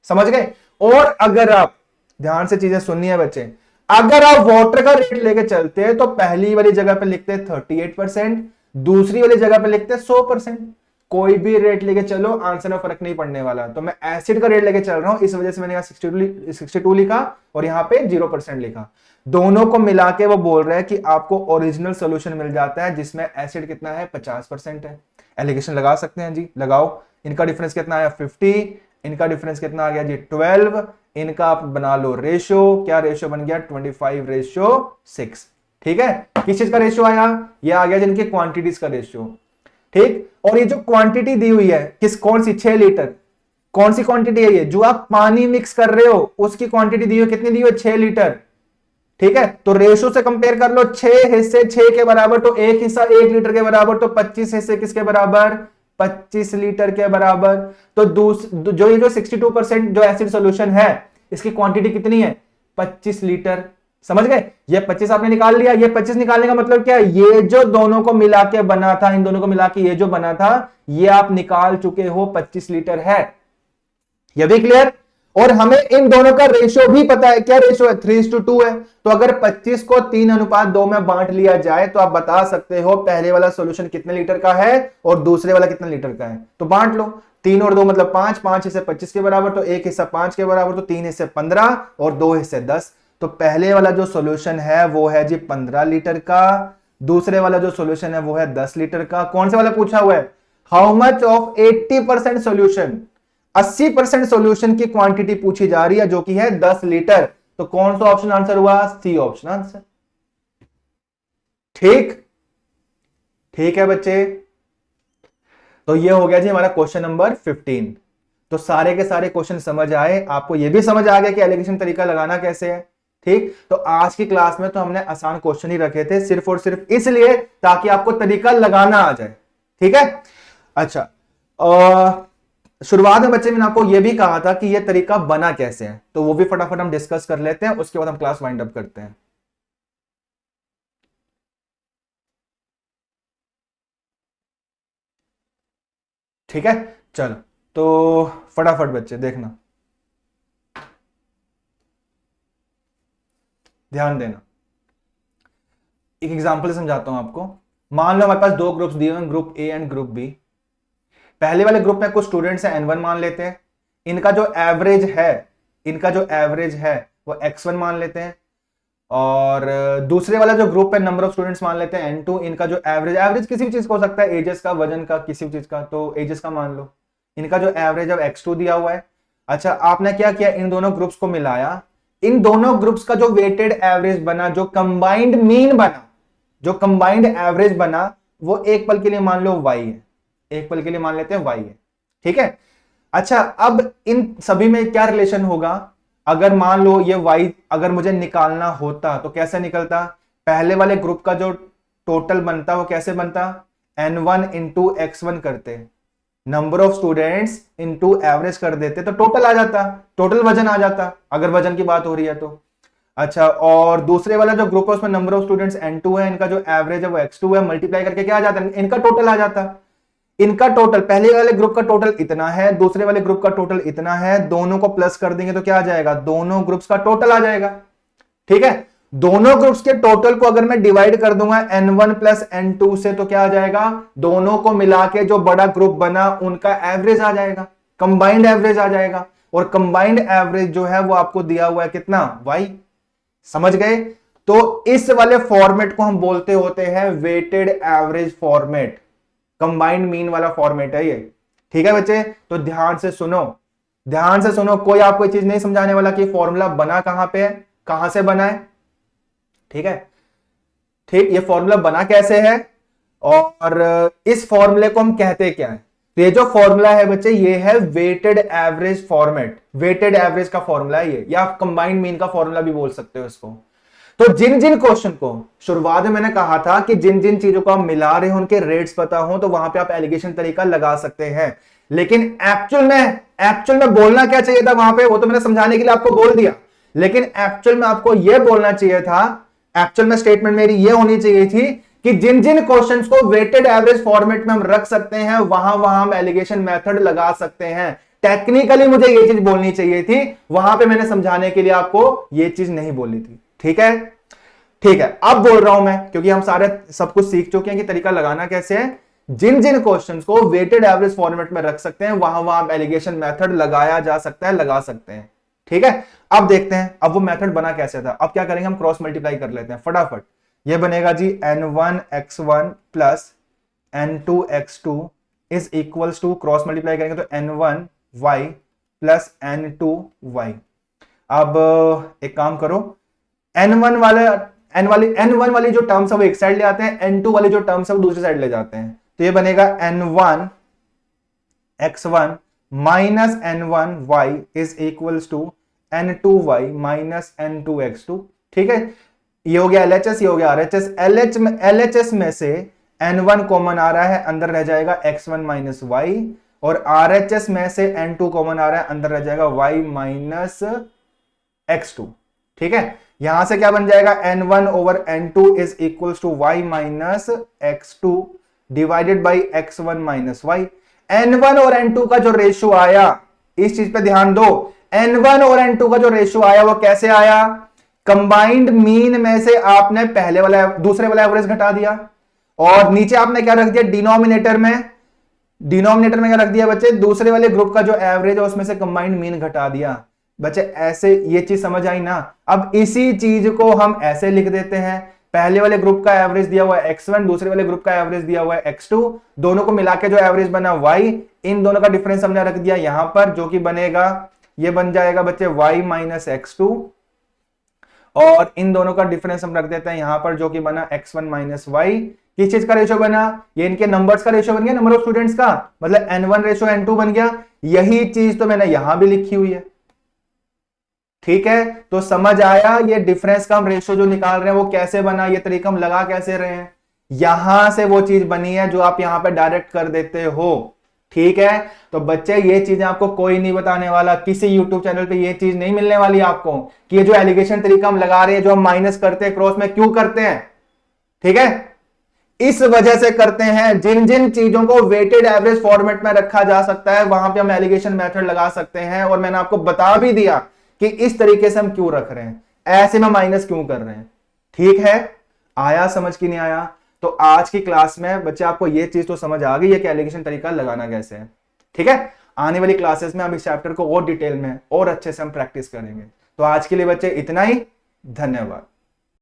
समझ गए? और अगर आप ध्यान से चीजें सुननी है बच्चे, अगर आप वाटर का रेट लेके चलते हैं तो पहली वाली जगह पे लिखते हैं 38%, दूसरी वाली जगह पे लिखते हैं 100%। कोई भी रेट लेके चलो, आंसर में फर्क नहीं पड़ने वाला। तो मैं एसिड का रेट लेके चल रहा हूं, इस वजह से मैंने यहां 62 लिखा और यहां पे 0% लिखा। दोनों को मिला के वो बोल रहे हैं कि आपको ओरिजिनल सॉल्यूशन मिल जाता है जिसमें एसिड कितना है, 50% है। एलिगेशन लगा सकते हैं जी, लगाओ। इनका डिफरेंस कितना आया, 50। इनका डिफरेंस कितना आ गया जी, 12। इनका आप बना लो रेशियो, क्या रेशियो बन गया, 25:6। ठीक है, किस चीज का रेशियो आया, ये आ गया जिनकी क्वांटिटीज का रेशियो। ठीक, और ये जो क्वांटिटी दी हुई है किस, कौन सी, 6 लीटर। कौन सी क्वांटिटी है ये, जो आप पानी मिक्स कर रहे हो उसकी क्वांटिटी दी हुई, कितनी दी हुई, 6 लीटर। ठीक है, तो रेशियो से कंपेयर कर लो, 6 हिस्से 6 के बराबर, तो एक हिस्सा 1 लीटर के बराबर, तो 25 हिस्से किसके बराबर, 25 लीटर के बराबर। तो जो ये जो 62% जो एसिड सॉल्यूशन है इसकी क्वांटिटी कितनी है, 25 लीटर। समझ गए? ये 25 आपने निकाल लिया। ये 25 निकालने का मतलब क्या है, ये जो दोनों को मिला के बना था, इन दोनों को मिला के ये जो बना था, ये आप निकाल चुके हो, 25 लीटर है। ये भी क्लियर? और हमें इन दोनों का रेशियो भी पता है, क्या रेशियो है, 3:2 है। तो अगर 25 को 3:2 में बांट लिया जाए तो आप बता सकते हो पहले वाला सॉल्यूशन कितने लीटर का है और दूसरे वाला कितने लीटर का है। तो बांट लो, 3 और 2 मतलब 5, 5 हिस्से 25 के बराबर, तो 1 हिस्सा 5 के बराबर, तो 3 हिस्से 15 और 2 हिस्से 10। तो पहले वाला जो सॉल्यूशन है वो है जी 15 लीटर का, दूसरे वाला जो सॉल्यूशन है वो है 10 लीटर का। कौन से वाला पूछा हुआ है? How much of 80% solution, 80% solution की क्वांटिटी पूछी जा रही है जो कि है 10 लीटर। तो कौन सा ऑप्शन आंसर हुआ? C option answer. ठीक, ठीक है बच्चे। तो ये हो गया जी हमारा क्वेश्चन नंबर 15। तो सारे के सारे क्वेश्चन समझ आए आपको, ये भी समझ आ गया कि एलिगेशन तरीका लगाना कैसे है। ठीक, तो आज की क्लास में तो हमने आसान क्वेश्चन ही रखे थे सिर्फ और सिर्फ इसलिए ताकि आपको तरीका लगाना आ जाए। ठीक है, अच्छा। शुरुआत में बच्चे मैंने आपको यह भी कहा था कि यह तरीका बना कैसे है, तो वो भी फटाफट हम डिस्कस कर लेते हैं, उसके बाद हम क्लास वाइंड अप करते हैं। ठीक है, चलो तो फटाफट बच्चे देखना, ध्यान देना। एक एग्जांपल समझाता हूं आपको। मान लो हमारे पास दो ग्रुप्स दिए हुए, group A and group B. पहले वाले ग्रुप में कुछ स्टूडेंट्स हैं N1 मान लेते हैं, इनका जो एवरेज है वो X1 मान लेते हैं। और दूसरे वाला जो ग्रुप है नंबर ऑफ स्टूडेंट्स मान लेते हैं N2, इनका जो एवरेज किसी भी चीज का हो सकता है, एजेस का, वजन का, किसी भी चीज का, तो एजेस का मान लो। इनका जो एवरेज है X2 दिया हुआ है। अच्छा, आपने क्या किया, इन दोनों ग्रुप्स को मिलाया, इन दोनों ग्रुप्स का जो वेटेड एवरेज बना, जो कंबाइंड मीन बना, जो कंबाइंड एवरेज बना, वो एक पल के लिए मान लो y है, एक पल के लिए मान लेते हैं y है। ठीक है, अच्छा अब इन सभी में क्या रिलेशन होगा? अगर मान लो ये y अगर मुझे निकालना होता तो कैसे निकलता? पहले वाले ग्रुप का जो टोटल बनता वो कैसे बनता? N1 इंटू X1 करते, number of students into average कर देते तो टोटल आ जाता, टोटल वजन आ जाता, अगर वजन की बात हो रही है तो। अच्छा, और दूसरे वाला जो ग्रुप है उसमें नंबर ऑफ स्टूडेंट्स N2 है, इनका जो एवरेज है वो X2 है, मल्टीप्लाई करके क्या आ जाता है? इनका टोटल आ जाता। इनका टोटल, पहले वाले ग्रुप का टोटल इतना है, दूसरे वाले ग्रुप का टोटल इतना है, दोनों को प्लस कर देंगे तो क्या आ जाएगा? दोनों ग्रुप्स का टोटल आ जाएगा। ठीक है, दोनों ग्रुप्स के टोटल को अगर मैं डिवाइड कर दूंगा N1 प्लस N2 से तो क्या आ जाएगा? दोनों को मिला के जो बड़ा ग्रुप बना उनका एवरेज आ जाएगा, कंबाइंड एवरेज आ जाएगा। और कंबाइंड एवरेज जो है वो आपको दिया हुआ है कितना? y। समझ गए? तो इस वाले फॉर्मेट को हम बोलते होते हैं weighted average format, combined mean वाला फॉर्मेट है ये। ठीक है बच्चे, तो ध्यान से सुनो, ध्यान से सुनो, कोई आपको चीज नहीं समझाने वाला कि फॉर्मूला बना कहां पे है, कहां से बना है। ठीक है, ठीक, ये फॉर्मूला बना कैसे है और इस फॉर्मूले को हम कहते क्या है? तो ये जो फॉर्मूला है बच्चे ये है weighted average format, weighted average का फॉर्मूला है ये, या आप कंबाइंड मीन का फॉर्मूला भी बोल सकते हो इसको। तो जिन जिन क्वेश्चन को शुरुआत में मैंने कहा था कि जिन जिन चीजों को आप मिला रहे हो उनके रेट्स पता हो तो वहां पे आप एलिगेशन तरीका लगा सकते हैं। लेकिन एक्चुअल में बोलना क्या चाहिए था वहां पे, वो तो मैंने समझाने के लिए आपको बोल दिया, लेकिन एक्चुअल में आपको यह बोलना चाहिए था, एक्चुअल में स्टेटमेंट मेरी यह होनी चाहिए थी कि जिन जिन क्वेश्चंस को वेटेड एवरेज फॉर्मेट में हम रख सकते हैं वहां वहां हम एलिगेशन मेथड लगा सकते हैं। टेक्निकली मुझे यह चीज बोलनी चाहिए थी, वहां पे मैंने समझाने के लिए आपको यह चीज नहीं बोलनी थी। ठीक है, ठीक है, अब बोल रहा हूं मैं क्योंकि हम सारे सब कुछ सीख चुके हैं कि तरीका लगाना कैसे है। जिन जिन क्वेश्चंस को वेटेड एवरेज फॉर्मेट में रख सकते हैं वहां वहां एलिगेशन मेथड लगाया जा सकता है, लगा सकते हैं। ठीक है, अब देखते हैं अब वो मेथड बना कैसे था। अब क्या करेंगे, हम क्रॉस मल्टीप्लाई कर लेते हैं फटाफट। ये बनेगा जी N1 X1 plus N2 X2 is equals to, cross multiply करेंगे तो N1 Y plus N2 Y। अब एक काम करो, N1 वाली जो टर्म्स है वो एक साइड ले आते हैं, N2 वाली जो टर्म्स है वो दूसरी साइड ले जाते हैं। तो ये बनेगा N1 X1 minus N1 Y is equals to N2 Y minus N2 X2। ठीक है, ये हो गया LHS, ये हो गया RHS। LHS में से N1 कॉमन आ रहा है, अंदर रह जाएगा X1 माइनस Y, और RHS में से N2 कॉमन आ रहा है, अंदर रह जाएगा Y माइनस X2। ठीक है, यहां से क्या बन जाएगा, N1 over N2 is equal to Y minus X2 divided by X1 minus Y। N1 और N2 का जो रेशियो आया, इस चीज पे ध्यान दो, N1 और N2 का जो रेशियो आया वो कैसे आया? कंबाइंड मीन में से आपने पहले वाला दूसरे वाला एवरेज घटा दिया, और नीचे आपने क्या रख दिया डिनोमिनेटर में क्या रख दिया बच्चे, दूसरे वाले ग्रुप का जो एवरेज है उसमें से कंबाइंड मीन घटा दिया। बच्चे ऐसे ये चीज समझ आई ना? अब इसी चीज को हम ऐसे लिख देते हैं पहले वाले ग्रुप का एवरेज दिया हुआ है x1, दूसरे वाले ग्रुप का एवरेज दिया हुआ है x2, दोनों को मिला के जो एवरेज बना y, इन दोनों का डिफरेंस हमने रख दिया यहां पर, जो कि बनेगा, ये बन जाएगा बच्चे y माइनस x2, और इन दोनों का डिफरेंस हम रख देते हैं यहां पर, जो कि बना x1 माइनस y। किस चीज का रेशो बना? ये इनके नंबर्स का रेशो बन गया, नंबर ऑफ स्टूडेंट्स का, मतलब n1 रेशो n2 बन गया। यही चीज तो मैंने यहां भी लिखी हुई है, ठीक है। तो समझ आया ये डिफरेंस का हम रेशो जो निकाल रहे हैं वो कैसे बना, ये तरीका हम लगा कैसे रहे हैं, यहां से वो चीज बनी है जो आप यहां पे डायरेक्ट कर देते हो, ठीक है। तो बच्चे ये चीजें आपको कोई नहीं बताने वाला, किसी यूट्यूब चैनल पे ये चीज नहीं मिलने वाली आपको कि ये जो एलिगेशन तरीका हम लगा रहे हैं, जो हम माइनस करते हैं क्रॉस में, क्यों करते हैं, ठीक है, इस वजह से करते हैं। जिन जिन चीजों को वेटेड एवरेज फॉर्मेट में रखा जा सकता है वहां पे हम एलिगेशन मेथड लगा सकते हैं, और मैंने आपको बता भी दिया कि इस तरीके से हम क्यों रख रहे हैं, ऐसे में माइनस क्यों कर रहे हैं, ठीक है। आया समझ की नहीं आया? तो आज की क्लास में बच्चे आपको ये चीज तो समझ आ गई है कि एलिगेशन तरीका लगाना कैसे है, ठीक है। आने वाली क्लासेस में हम इस चैप्टर को और डिटेल में और अच्छे से हम प्रैक्टिस करेंगे। तो आज के लिए बच्चे इतना ही, धन्यवाद।